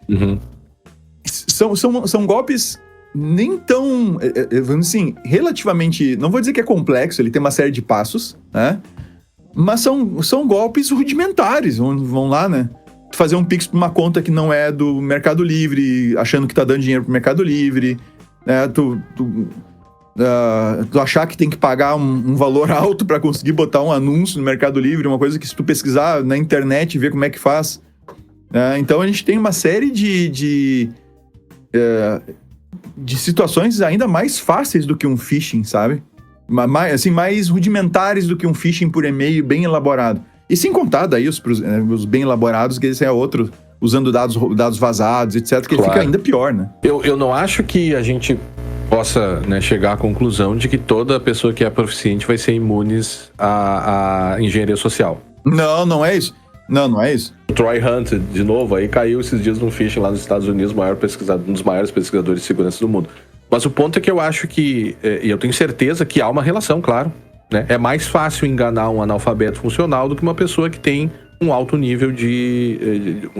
C: São golpes nem tão, vamos assim, relativamente, não vou dizer que é complexo, ele tem uma série de passos, né? Mas são golpes rudimentares, vão lá, né? fazer um Pix pra uma conta que não é do Mercado Livre, achando que tá dando dinheiro pro Mercado Livre, né? Tu achar que tem que pagar um valor alto para conseguir botar um anúncio no Mercado Livre, uma coisa que se tu pesquisar na internet e ver como é que faz. Então a gente tem uma série de situações ainda mais fáceis do que um phishing, sabe? Mais rudimentares do que um phishing por e-mail bem elaborado. E sem contar daí os bem elaborados, que esse é outro, usando dados vazados, etc., que
A: Claro.
C: fica ainda pior, né?
A: Eu não acho que a gente possa, né, chegar à conclusão de que toda pessoa que é proficiente vai ser imune à engenharia social.
C: Não é isso. Não é isso.
A: O Troy Hunt, de novo, aí caiu esses dias num phishing lá nos Estados Unidos, um dos maiores pesquisadores de segurança do mundo. Mas o ponto é que eu acho que, e eu tenho certeza que há uma relação, claro, né? É mais fácil enganar um analfabeto funcional do que uma pessoa que tem um alto nível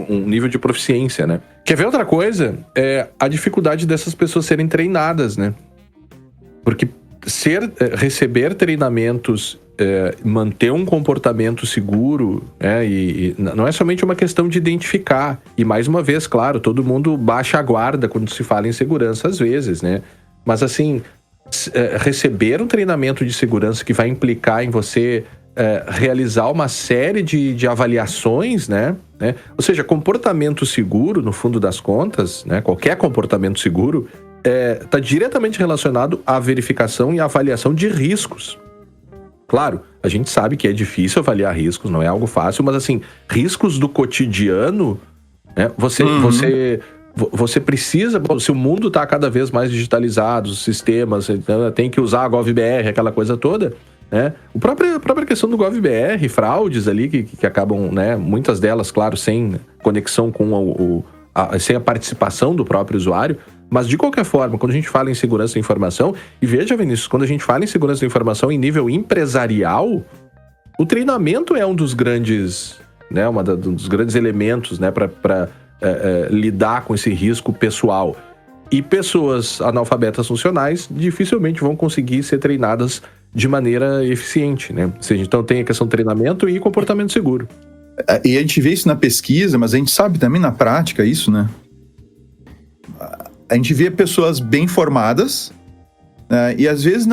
A: um nível de proficiência, né? Quer ver outra coisa? É a dificuldade dessas pessoas serem treinadas, né? Porque receber treinamentos, manter um comportamento seguro, e não é somente uma questão de identificar. E mais uma vez, claro, todo mundo baixa a guarda quando se fala em segurança às vezes, né? Mas assim, receber um treinamento de segurança que vai implicar em você realizar uma série de avaliações, né? Ou seja, comportamento seguro, no fundo das contas, né? Qualquer comportamento seguro está diretamente relacionado à verificação e avaliação de riscos. Claro, a gente sabe que é difícil avaliar riscos, não é algo fácil, mas assim, riscos do cotidiano, né? Você precisa, se o mundo está cada vez mais digitalizado, os sistemas, então, tem que usar a GovBR, aquela coisa toda, né? A própria questão do GovBR, fraudes ali que acabam, né? Muitas delas, claro, sem conexão com sem a participação do próprio usuário. Mas, de qualquer forma, quando a gente fala em segurança da informação, e veja, Vinícius, quando a gente fala em segurança da informação em nível empresarial, o treinamento é um dos grandes, né, um dos grandes elementos, né, para lidar com esse risco pessoal. E pessoas analfabetas funcionais dificilmente vão conseguir ser treinadas de maneira eficiente, né? Ou seja, então tem a questão de treinamento e comportamento seguro.
C: E a gente vê isso na pesquisa, mas a gente sabe também na prática isso, né? A gente vê pessoas bem formadas, e às vezes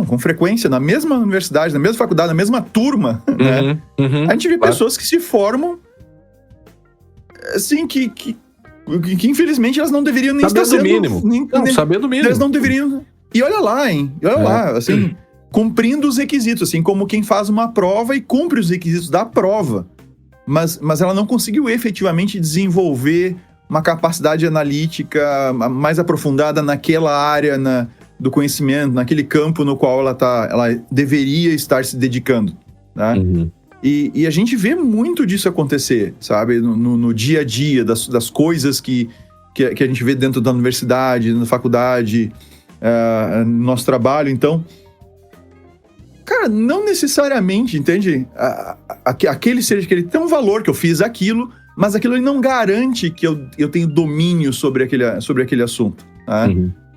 C: com frequência, na mesma universidade, na mesma faculdade, na mesma turma, né? A gente vê pessoas que se formam, assim, que infelizmente elas não deveriam nem estar sendo...
A: Sabendo o mínimo.
C: Elas não deveriam... E olha lá, assim, cumprindo os requisitos, assim, como quem faz uma prova e cumpre os requisitos da prova. Mas ela não conseguiu efetivamente desenvolver uma capacidade analítica mais aprofundada naquela área do conhecimento, naquele campo no qual ela deveria estar se dedicando, né? E a gente vê muito disso acontecer, sabe? No dia a dia, das coisas que a gente vê dentro da universidade, na faculdade, no nosso trabalho. Então, cara, não necessariamente, entende? Aquele seja que ele tem um valor que eu fiz aquilo, mas aquilo ele não garante que eu tenho domínio sobre aquele assunto, tá?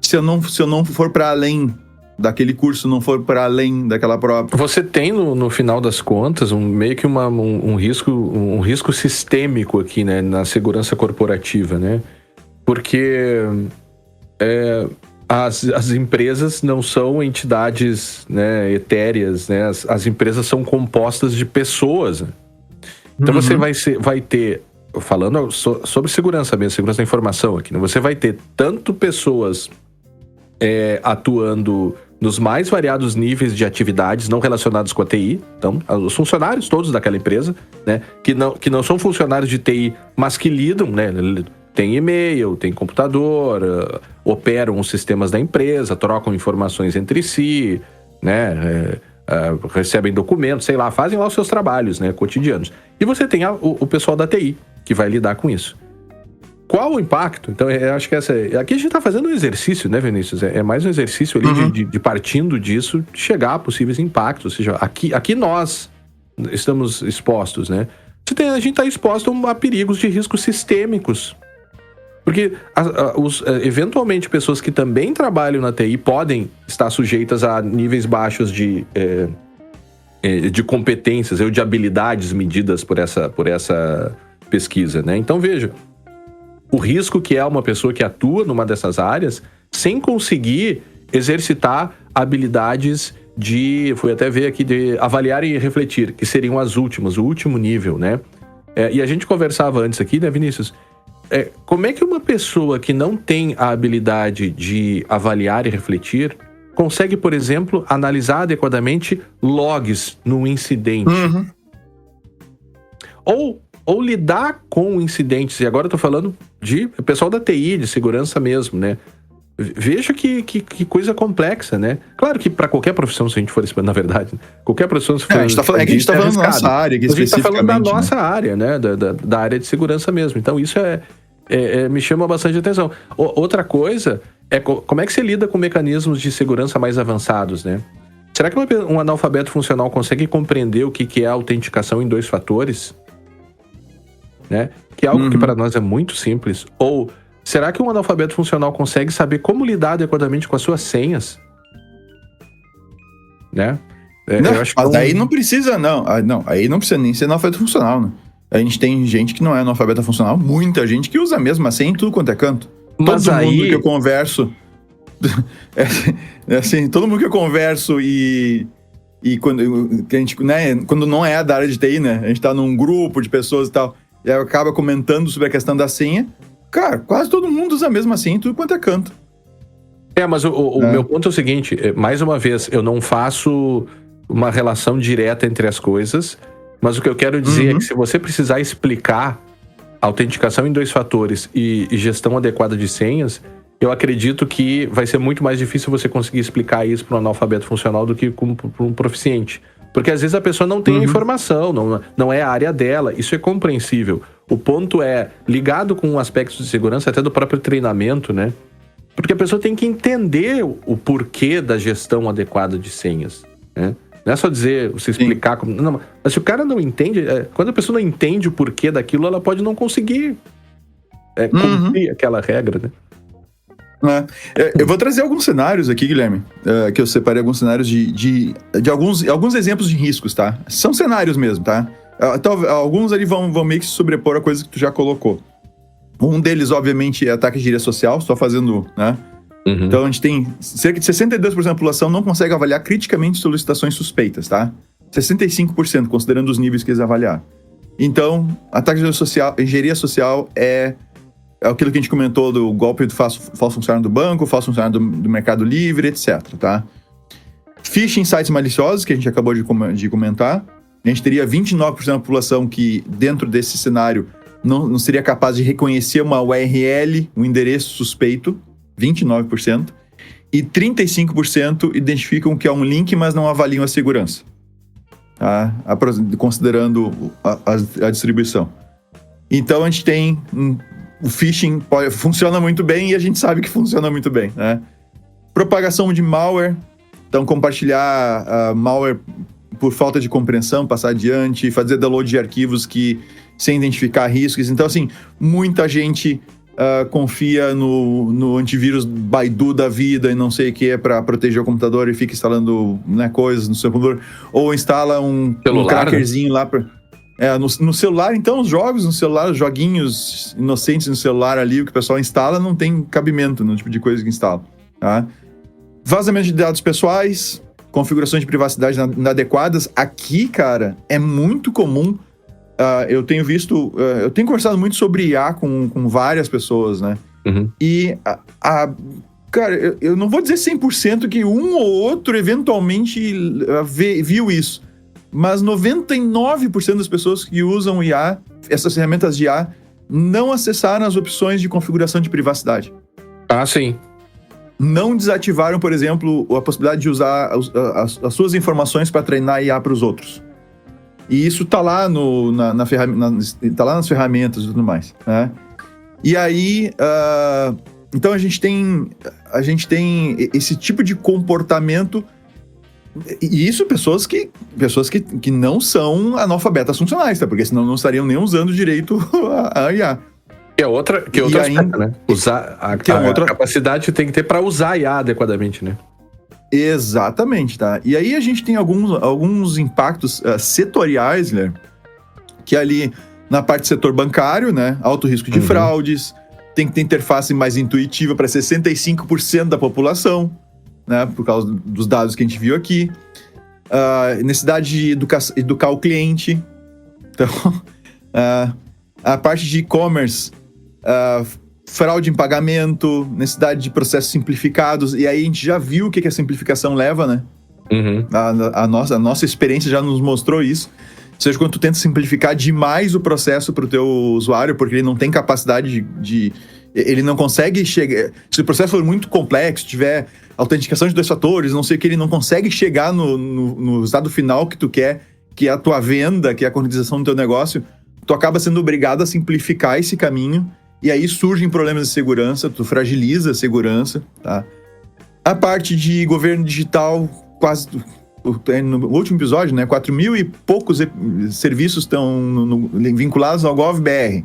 C: Se eu não for para além daquele curso, não for para além daquela prova.
A: Você tem, no final das contas, meio que um risco sistêmico aqui, né, na segurança corporativa, né? Porque as empresas não são entidades, né, etéreas, né? As empresas são compostas de pessoas, né? Então você vai ter, falando sobre segurança mesmo, segurança da informação aqui, né? Você vai ter tanto pessoas atuando nos mais variados níveis de atividades não relacionados com a TI, então os funcionários todos daquela empresa, né, que não são funcionários de TI, mas que lidam, né, tem e-mail, tem computador, operam os sistemas da empresa, trocam informações entre si, né, recebem documentos, sei lá, fazem lá os seus trabalhos, né, cotidianos. E você tem o pessoal da TI, que vai lidar com isso. Qual o impacto? Então, eu acho que aqui a gente está fazendo um exercício, né, Vinícius? É mais um exercício ali de partindo disso, chegar a possíveis impactos. Ou seja, aqui nós estamos expostos, né? A gente está exposto a perigos de riscos sistêmicos. Porque eventualmente pessoas que também trabalham na TI podem estar sujeitas a níveis baixos de competências ou de habilidades medidas por essa pesquisa, né? Então, veja, o risco que é uma pessoa que atua numa dessas áreas sem conseguir exercitar habilidades fui até ver aqui, de avaliar e refletir, que seriam as últimas, o último nível, né? E a gente conversava antes aqui, né, Vinícius? Como é que uma pessoa que não tem a habilidade de avaliar e refletir consegue, por exemplo, analisar adequadamente logs num incidente?
C: Uhum.
A: Ou lidar com incidentes, e agora eu tô falando de pessoal da TI, de segurança mesmo, né? Veja que coisa complexa, né? Claro que para qualquer profissão, se a gente for na verdade, qualquer profissão... Se for,
C: a gente tá falando da nossa área,
A: a gente tá falando da nossa
C: né?
A: área, né? Da área de segurança mesmo. Então isso me chama bastante atenção. Outra coisa é como é que você lida com mecanismos de segurança mais avançados, né? Será que um analfabeto funcional consegue compreender o que é a autenticação em 2 fatores? Né? Que é algo que para nós é muito simples. Ou será que um analfabeto funcional consegue saber como lidar adequadamente com as suas senhas? Né?
C: Eu acho que mas aí não precisa, não. Aí não precisa nem ser analfabeto funcional, né? A gente tem gente que não é analfabeta funcional, muita gente que usa a mesma senha em tudo quanto é canto.
A: Mas
C: todo mundo que eu converso... todo mundo que eu converso e quando a gente, né, quando não é da área de TI, né? A gente tá num grupo de pessoas e tal, e aí acaba comentando sobre a questão da senha. Cara, quase todo mundo usa a mesma senha em tudo quanto é canto.
A: Mas o meu ponto é o seguinte, mais uma vez, eu não faço uma relação direta entre as coisas, mas o que eu quero dizer é que se você precisar explicar autenticação em 2 fatores e gestão adequada de senhas, eu acredito que vai ser muito mais difícil você conseguir explicar isso para um analfabeto funcional do que para um proficiente. Porque às vezes a pessoa não tem a informação, não é a área dela, isso é compreensível. O ponto é, ligado com aspectos de segurança, até do próprio treinamento, né? Porque a pessoa tem que entender o porquê da gestão adequada de senhas, né? Não é só dizer, você explicar como... Não, mas se o cara não entende... quando a pessoa não entende o porquê daquilo, ela pode não conseguir cumprir aquela regra, né?
C: Eu vou trazer alguns cenários aqui, Guilherme, que eu separei alguns cenários de alguns exemplos de riscos, tá? São cenários mesmo, tá? Alguns ali vão meio que se sobrepor a coisa que tu já colocou. Um deles, obviamente, é ataque de engenharia social, só fazendo, né? Então, a gente tem cerca de 62% da população não consegue avaliar criticamente solicitações suspeitas, tá? 65%, considerando os níveis que eles avaliaram. Então, ataque de engenharia social é aquilo que a gente comentou do golpe do falso funcionário do banco, falso funcionário do Mercado Livre, etc, tá? Phishing em sites maliciosos, que a gente acabou de comentar. A gente teria 29% da população que, dentro desse cenário, não seria capaz de reconhecer uma URL, um endereço suspeito, 29%, e 35% identificam que é um link, mas não avaliam a segurança, tá? Considerando a distribuição. Então, a gente tem... O phishing funciona muito bem e a gente sabe que funciona muito bem, né? Propagação de malware. Então, compartilhar malware por falta de compreensão, passar adiante, fazer download de arquivos sem identificar riscos. Então, assim, muita gente confia no antivírus Baidu da vida e não sei o que para proteger o computador e fica instalando, né, coisas no seu computador. Ou instala um crackerzinho, né, lá para... no celular, então, os jogos no celular, os joguinhos inocentes no celular ali, o que o pessoal instala, não tem cabimento no tipo de coisa que instala, tá? Vazamento de dados pessoais, configurações de privacidade inadequadas. Aqui, cara, é muito comum. Eu tenho conversado muito sobre IA com várias pessoas, né? E, cara, eu não vou dizer 100% que um ou outro eventualmente viu isso. Mas 99% das pessoas que usam IA, essas ferramentas de IA, não acessaram as opções de configuração de privacidade.
A: Sim.
C: Não desativaram, por exemplo, a possibilidade de usar as suas informações para treinar IA para os outros. E isso tá lá tá lá nas ferramentas e tudo mais, né? E aí, então a gente tem esse tipo de comportamento. E isso pessoas que não são analfabetas funcionais, tá? Porque senão não estariam nem usando direito a IA.
A: Que é outro aspecto, né? Usar a capacidade que tem que ter para usar a IA adequadamente, né?
C: Exatamente, tá? E aí a gente tem alguns impactos setoriais, né? Que ali Na parte do setor bancário, né? Alto risco de fraudes. Tem que ter interface mais intuitiva para 65% da população, né? Por causa dos dados que a gente viu aqui. Necessidade de educar o cliente. Então, a parte de e-commerce, fraude em pagamento, necessidade de processos simplificados. E aí a gente já viu o que a simplificação leva, né? A nossa experiência já nos mostrou isso. Ou seja, quando tu tenta simplificar demais o processo para o teu usuário, porque ele não tem capacidade de ele não consegue chegar... Se o processo for muito complexo, tiver autenticação de 2 fatores, não sei o que, ele não consegue chegar no resultado final que tu quer, que é a tua venda, que é a concretização do teu negócio, tu acaba sendo obrigado a simplificar esse caminho, e aí surgem problemas de segurança, tu fragiliza a segurança, tá? A parte de governo digital, quase... No último episódio, né, 4.000 e poucos serviços estão vinculados ao GovBR.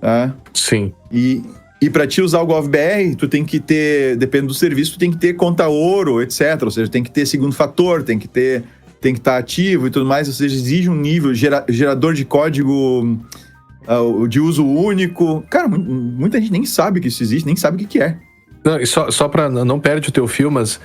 C: Tá?
A: Sim.
C: E para te usar o GovBR, tu tem que ter, depende do serviço, tu tem que ter conta ouro, etc. Ou seja, tem que ter segundo fator, tem que estar ativo e tudo mais. Ou seja, exige um nível, gerador de código de uso único. Cara, muita gente nem sabe que isso existe, nem sabe o que é.
A: Não, e só para não perde o teu fio, mas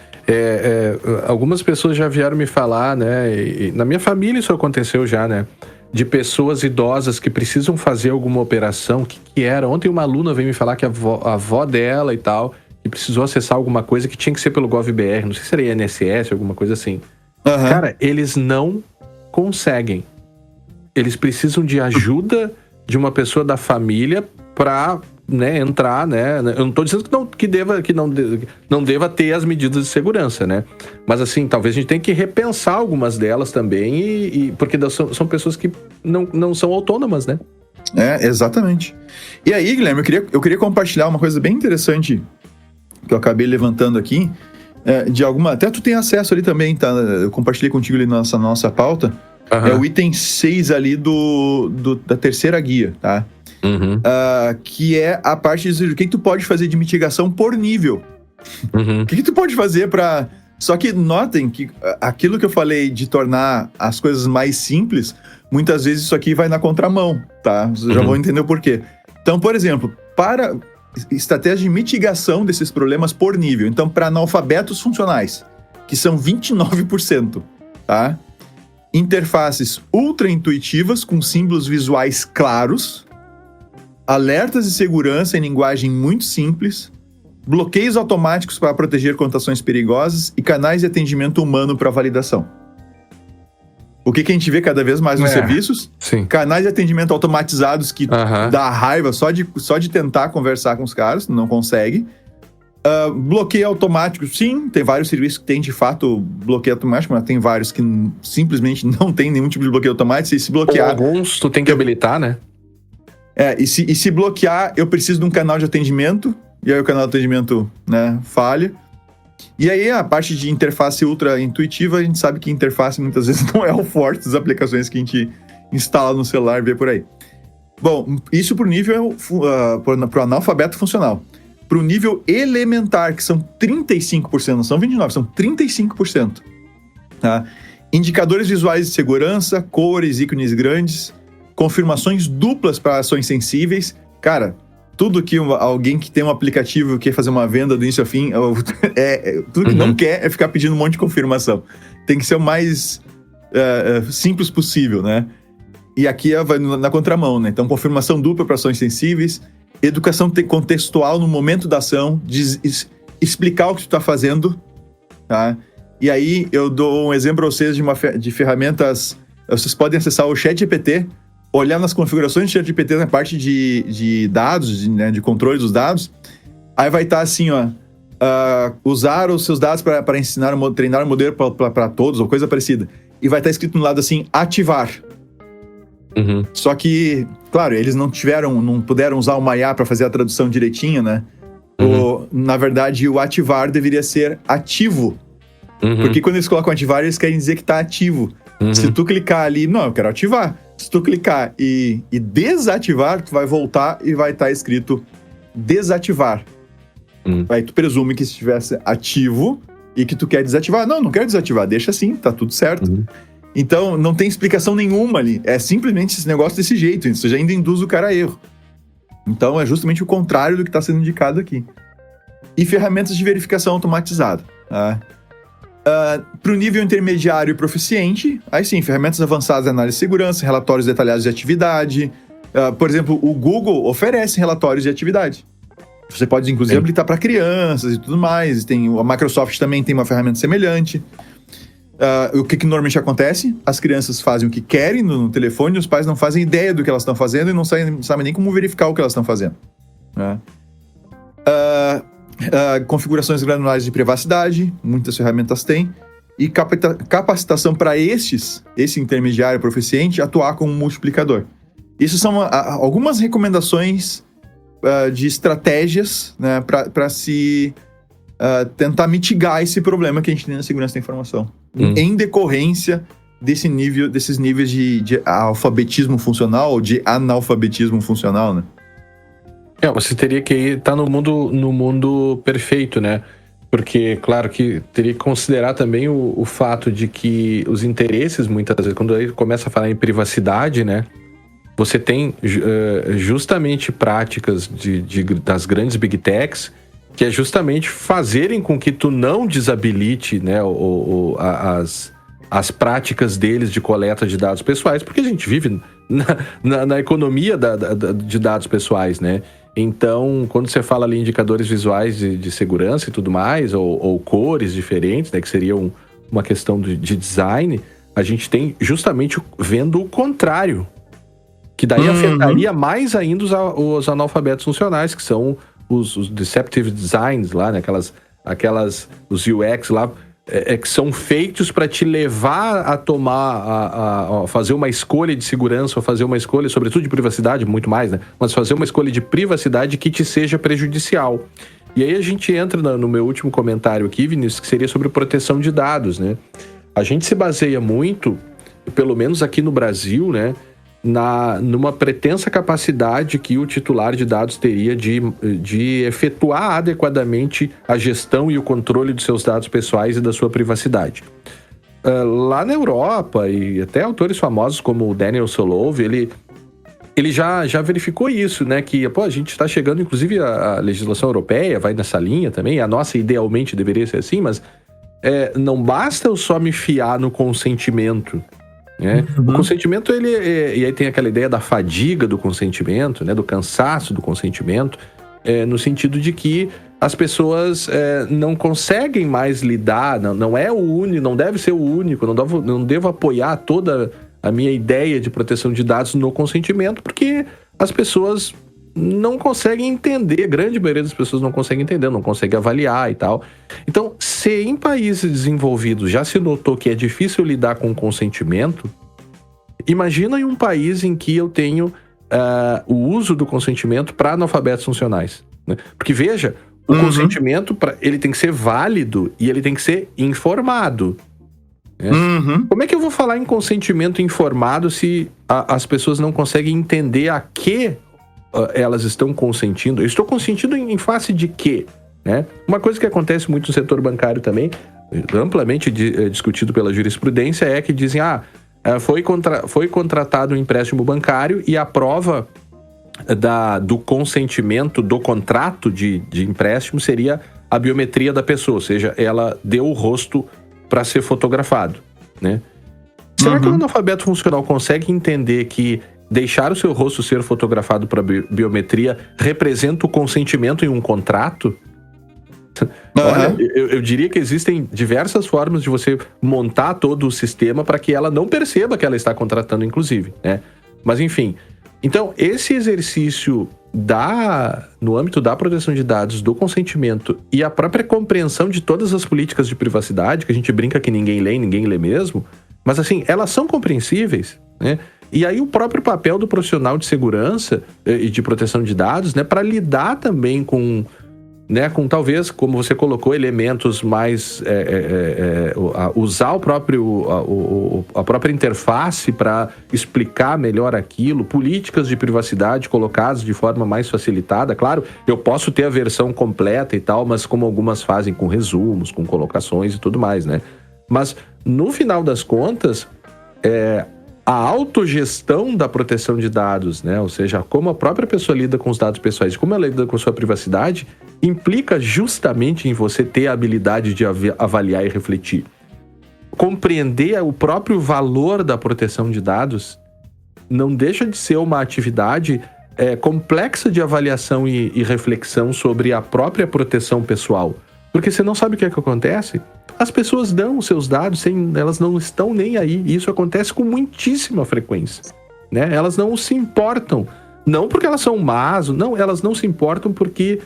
A: algumas pessoas já vieram me falar, né? E na minha família isso aconteceu já, né? De pessoas idosas que precisam fazer alguma operação. O que era? Ontem uma aluna veio me falar que a avó dela e tal, que precisou acessar alguma coisa que tinha que ser pelo GovBR. Não sei se era INSS, alguma coisa assim. Cara, eles não conseguem. Eles precisam de ajuda de uma pessoa da família para... né, entrar, né? Eu não tô dizendo que não deva ter as medidas de segurança, né? Mas assim, talvez a gente tenha que repensar algumas delas também, porque são pessoas que não são autônomas, né?
C: Exatamente. E aí, Guilherme, eu queria compartilhar uma coisa bem interessante que eu acabei levantando aqui, até tu tem acesso ali também, tá? Eu compartilhei contigo ali na nossa pauta. É o item 6 ali da terceira guia, tá? Que é a parte de o que tu pode fazer de mitigação por nível. O que tu pode fazer para... Só que notem que aquilo que eu falei de tornar as coisas mais simples, muitas vezes isso aqui vai na contramão, tá? Vocês já vão entender o porquê. Então, por exemplo, para estratégia de mitigação desses problemas por nível. Então, para analfabetos funcionais, que são 29%, tá? Interfaces ultra intuitivas com símbolos visuais claros, alertas de segurança em linguagem muito simples, bloqueios automáticos para proteger contações perigosas e canais de atendimento humano para validação. O que a gente vê cada vez mais nos serviços?
A: Sim.
C: Canais de atendimento automatizados que dá raiva só de tentar conversar com os caras, não consegue. Bloqueio automático, sim, tem vários serviços que tem de fato bloqueio automático, mas tem vários que simplesmente não tem nenhum tipo de bloqueio automático. E se bloquear...
A: Alguns tu tem que habilitar, né?
C: E se bloquear, eu preciso de um canal de atendimento, e aí o canal de atendimento, né, falha. E aí a parte de interface ultra intuitiva, a gente sabe que interface muitas vezes não é o forte das aplicações que a gente instala no celular e vê por aí. Bom, isso pro nível, pro analfabeto funcional. Pro nível elementar, que são 35%, não são 29%, são 35%. Tá? Indicadores visuais de segurança, cores, ícones grandes, confirmações duplas para ações sensíveis. Cara, tudo que alguém que tem um aplicativo quer fazer uma venda do início ao fim, tudo que não quer é ficar pedindo um monte de confirmação. Tem que ser o mais simples possível, né? E aqui vai na contramão, né? Então, confirmação dupla para ações sensíveis, educação contextual no momento da ação, explicar o que tu está fazendo, tá? E aí, eu dou um exemplo para vocês de ferramentas. Vocês podem acessar o ChatGPT, olhar nas configurações do ChatGPT na parte de dados, de controle dos dados. Aí vai estar assim, ó, usar os seus dados para treinar o modelo para todos, ou coisa parecida. E vai estar escrito no lado assim, ativar. Só que, claro, eles não puderam usar o Maya para fazer a tradução direitinho, né? Na verdade, o ativar deveria ser ativo. Porque quando eles colocam ativar, eles querem dizer que está ativo. Se tu clicar ali, não, eu quero ativar. Se tu clicar e desativar, tu vai voltar e vai estar escrito desativar. Aí tu presume que se estivesse ativo e que tu quer desativar. Não quero desativar, deixa assim, tá tudo certo. Então, não tem explicação nenhuma ali. É simplesmente esse negócio desse jeito. Isso já ainda induz o cara a erro. Então, é justamente o contrário do que está sendo indicado aqui. E ferramentas de verificação automatizada. Tá? Para o nível intermediário e proficiente, aí sim, ferramentas avançadas de análise de segurança, relatórios detalhados de atividade. Por exemplo, o Google oferece relatórios de atividade. Você pode, inclusive, habilitar para crianças e tudo mais. A Microsoft também tem uma ferramenta semelhante. O que normalmente acontece? As crianças fazem o que querem no telefone e os pais não fazem ideia do que elas estão fazendo e não sabem nem como verificar o que elas estão fazendo. Né? Configurações granulares de privacidade, muitas ferramentas têm. E capacitação para esse intermediário proficiente atuar como multiplicador. Isso são algumas recomendações de estratégias, né, para se tentar mitigar esse problema que a gente tem na segurança da informação. Em decorrência desses níveis de alfabetismo funcional ou de analfabetismo funcional, né?
A: Você teria que estar no mundo perfeito, né? Porque, claro, que teria que considerar também o fato de que os interesses, muitas vezes, quando aí começa a falar em privacidade, né? Você tem justamente práticas das grandes big techs, que é justamente fazerem com que tu não desabilite, né, as práticas deles de coleta de dados pessoais, porque a gente vive na economia de dados pessoais, né? Então, quando você fala ali indicadores visuais de segurança e tudo mais, ou cores diferentes, né, que seria uma questão de design, a gente tem justamente vendo o contrário, que daí afetaria mais ainda os analfabetos funcionais, que são os deceptive designs lá, né? Os UX lá, que são feitos para te levar a a fazer uma escolha de segurança, ou fazer uma escolha, sobretudo de privacidade, muito mais, né? Mas fazer uma escolha de privacidade que te seja prejudicial. E aí a gente entra no meu último comentário aqui, Vinícius, que seria sobre proteção de dados, né? A gente se baseia muito, pelo menos aqui no Brasil, né, numa pretensa capacidade que o titular de dados teria de efetuar adequadamente a gestão e o controle dos seus dados pessoais e da sua privacidade. Lá na Europa, e até autores famosos como o Daniel Solove, ele já verificou isso, né? Que a gente está chegando, inclusive a legislação europeia vai nessa linha também, a nossa idealmente deveria ser assim, mas não basta eu só me fiar no consentimento. Né? O consentimento, e aí tem aquela ideia da fadiga do consentimento, né? Do cansaço do consentimento, no sentido de que as pessoas não conseguem mais lidar, não é o único, não deve ser o único, não devo apoiar toda a minha ideia de proteção de dados no consentimento, porque as pessoas não conseguem entender, a grande maioria das pessoas não consegue entender, não consegue avaliar e tal. Então, se em países desenvolvidos já se notou que é difícil lidar com consentimento, imagina em um país em que eu tenho o uso do consentimento para analfabetos funcionais. Né? Porque veja, o consentimento ele tem que ser válido e ele tem que ser informado. Né? Como é que eu vou falar em consentimento informado se as pessoas não conseguem entender a que elas estão consentindo? Eu estou consentindo em face de quê? Né? Uma coisa que acontece muito no setor bancário também, amplamente discutido pela jurisprudência, é que dizem, foi contratado um empréstimo bancário e a prova do consentimento do contrato de empréstimo seria a biometria da pessoa, ou seja, ela deu o rosto para ser fotografado. Né? Será que o analfabeto funcional consegue entender que deixar o seu rosto ser fotografado para biometria representa o consentimento em um contrato? Olha, eu diria que existem diversas formas de você montar todo o sistema para que ela não perceba que ela está contratando, inclusive, né? Mas enfim, então esse exercício no âmbito da proteção de dados, do consentimento e a própria compreensão de todas as políticas de privacidade, que a gente brinca que ninguém lê mesmo, mas assim, elas são compreensíveis, né? E aí o próprio papel do profissional de segurança e de proteção de dados, né, para lidar também com talvez, como você colocou, elementos mais... usar a própria interface para explicar melhor aquilo, políticas de privacidade colocadas de forma mais facilitada. Claro, eu posso ter a versão completa e tal, mas como algumas fazem com resumos, com colocações e tudo mais, né? Mas, no final das contas, a autogestão da proteção de dados, né? Ou seja, como a própria pessoa lida com os dados pessoais, como ela lida com a sua privacidade, implica justamente em você ter a habilidade de avaliar e refletir. Compreender o próprio valor da proteção de dados não deixa de ser uma atividade complexa de avaliação e reflexão sobre a própria proteção pessoal. Porque você não sabe o que é que acontece. As pessoas dão os seus dados, elas não estão nem aí. E isso acontece com muitíssima frequência, né? Elas não se importam. Não porque elas são más, não, elas não se importam porque,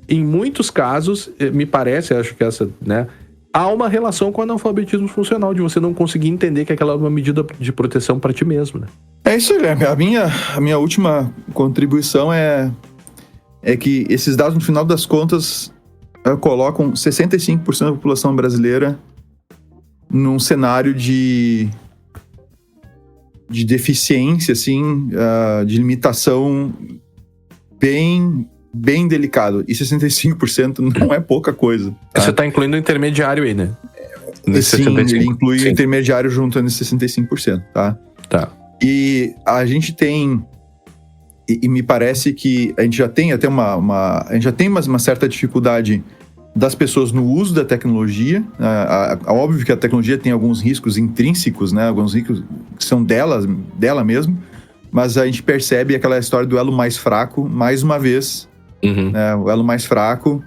A: em muitos casos, me parece, acho que essa, né, há uma relação com o analfabetismo funcional, de você não conseguir entender que aquela é uma medida de proteção para ti mesmo, né?
C: É isso aí, Guilherme. A minha última contribuição é que esses dados, no final das contas, colocam 65% da população brasileira num cenário de deficiência, assim, de limitação bem delicado. E 65% não é pouca coisa.
A: Tá? Você está incluindo o intermediário aí, né?
C: Sim, ele inclui o intermediário junto nesse 65%, tá?
A: Tá.
C: E a gente tem... E me parece que a gente já tem até a gente já tem uma certa dificuldade das pessoas no uso da tecnologia. Óbvio que a tecnologia tem alguns riscos intrínsecos, né? Alguns riscos que são dela mesmo. Mas a gente percebe aquela história do elo mais fraco, mais uma vez. Né? O elo mais fraco,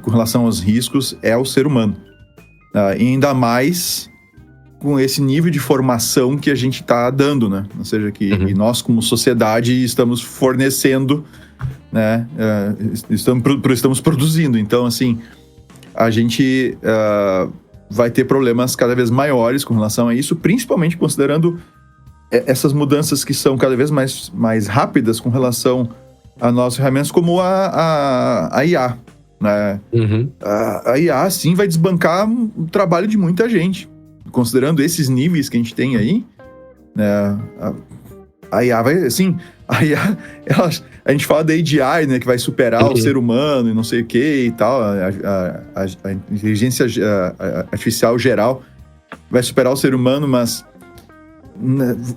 C: com relação aos riscos, é o ser humano. E ainda mais com esse nível de formação que a gente está dando, né? Ou seja, que nós, como sociedade, estamos fornecendo, né? Estamos produzindo. Então, assim, a gente vai ter problemas cada vez maiores com relação a isso, principalmente considerando essas mudanças que são cada vez mais rápidas com relação a nossas ferramentas, como a IA, né? A IA, sim, vai desbancar o trabalho de muita gente. Considerando esses níveis que a gente tem aí, né, a IA vai, assim, a IA, a gente fala da AGI, né, que vai superar o ser humano e não sei o que e tal, a inteligência artificial geral vai superar o ser humano, mas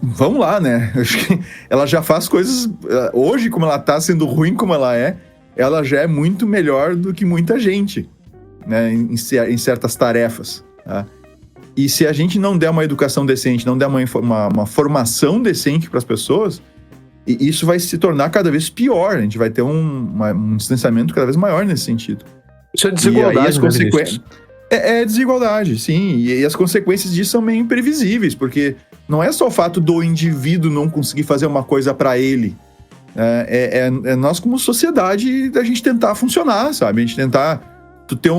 C: vamos lá, né, acho que ela já faz coisas, hoje como ela tá sendo ruim como ela já é muito melhor do que muita gente, né, em certas tarefas, tá? E se a gente não der uma educação decente, não der uma formação decente para as pessoas, isso vai se tornar cada vez pior. A gente vai ter um distanciamento cada vez maior nesse sentido.
A: Isso é desigualdade,
C: É desigualdade, sim. E as consequências disso são meio imprevisíveis, porque não é só o fato do indivíduo não conseguir fazer uma coisa para ele. É nós, como sociedade, da gente tentar funcionar, sabe? A gente tentar ter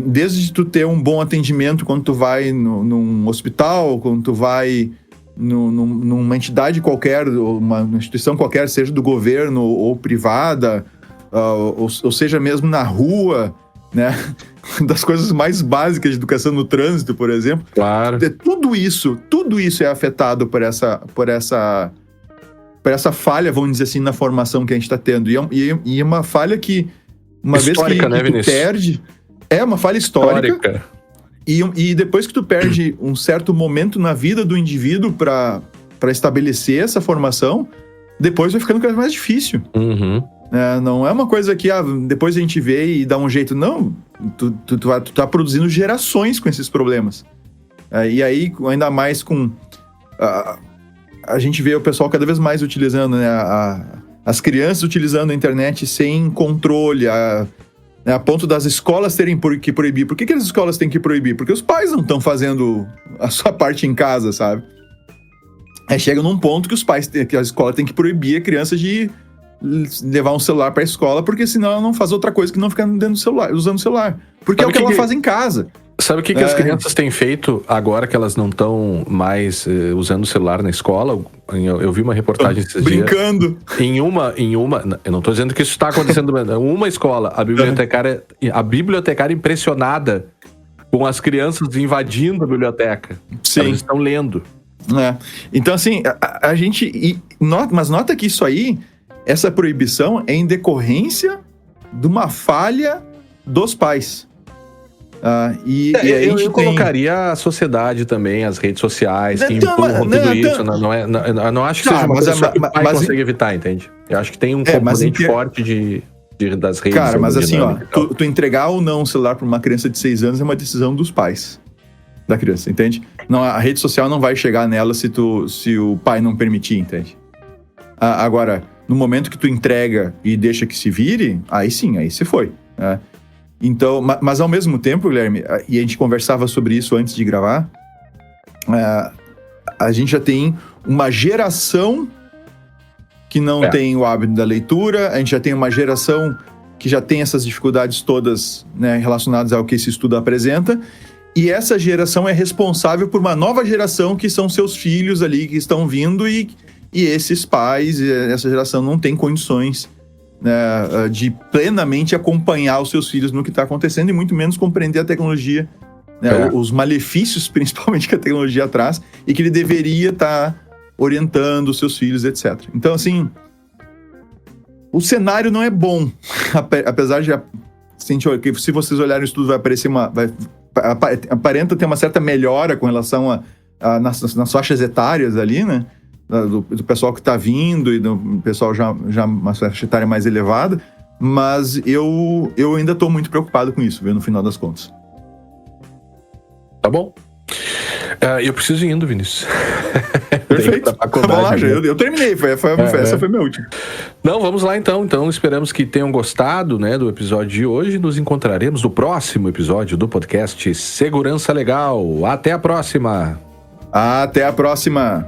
C: desde tu ter um bom atendimento quando tu vai num hospital, quando tu vai numa entidade qualquer, uma instituição qualquer, seja do governo ou privada, ou seja mesmo na rua, né? Das coisas mais básicas de educação no trânsito, por exemplo.
A: Claro.
C: Tudo isso é afetado por essa falha, vamos dizer assim, na formação que a gente está tendo. E é uma falha que, uma
A: histórica,
C: vez que tu perde... É uma falha histórica. E depois que tu perde um certo momento na vida do indivíduo para estabelecer essa formação, depois vai ficando cada vez mais difícil. Não é uma coisa que depois a gente vê e dá um jeito. Não, tu tá produzindo gerações com esses problemas. E aí, ainda mais com... a gente vê o pessoal cada vez mais utilizando, né, as crianças utilizando a internet sem controle, a ponto das escolas terem que proibir. Por que as escolas têm que proibir? Porque os pais não estão fazendo a sua parte em casa, sabe? Chega num ponto que a escola tem que proibir a criança de levar um celular para a escola, porque senão ela não faz outra coisa que não ficar dentro do celular, usando o celular. Porque é o que ela faz em casa.
A: Sabe o que as crianças têm feito agora que elas não estão mais usando o celular na escola? Eu vi uma reportagem esses
C: brincando.
A: dias. Em uma, eu não estou dizendo que isso está acontecendo, uma escola, a bibliotecária impressionada com as crianças invadindo a biblioteca.
C: Sim.
A: Elas estão lendo.
C: Então, assim, a gente... Mas nota que isso aí, essa proibição é em decorrência de uma falha dos pais. E aí a gente
A: eu colocaria a sociedade também, as redes sociais, que empurram tudo isso. Não acho que seja uma coisa que o pai consegue evitar, entende? Eu acho que tem um componente forte das redes.
C: Cara, mas assim, ó, tu entregar ou não o celular para uma criança de 6 anos é uma decisão dos pais da criança, entende? Não, a rede social não vai chegar nela se o pai não permitir, entende? Agora, no momento que tu entrega e deixa que se vire, aí sim, aí você foi, né? Então, mas ao mesmo tempo, Guilherme, e a gente conversava sobre isso antes de gravar, a gente já tem uma geração que não tem o hábito da leitura, a gente já tem uma geração que já tem essas dificuldades todas, né, relacionadas ao que esse estudo apresenta, e essa geração é responsável por uma nova geração que são seus filhos ali que estão vindo e esses pais, essa geração não tem condições, né, de plenamente acompanhar os seus filhos no que está acontecendo e muito menos compreender a tecnologia, né, os malefícios principalmente que a tecnologia traz e que ele deveria estar orientando os seus filhos, etc. Então, assim, o cenário não é bom, apesar de, se vocês olharem o estudo, vai aparecer aparenta ter uma certa melhora com relação nas faixas etárias ali, né? Do pessoal que está vindo e do pessoal já uma faixa etária mais elevada, mas eu ainda estou muito preocupado com isso, viu, no final das contas.
A: Tá bom. Eu preciso ir indo, Vinícius.
C: Perfeito. Vamos lá, eu terminei, essa foi minha última.
A: Não, vamos lá então. Então, esperamos que tenham gostado, né, do episódio de hoje. Nos encontraremos no próximo episódio do podcast Segurança Legal. Até a próxima!
C: Até a próxima!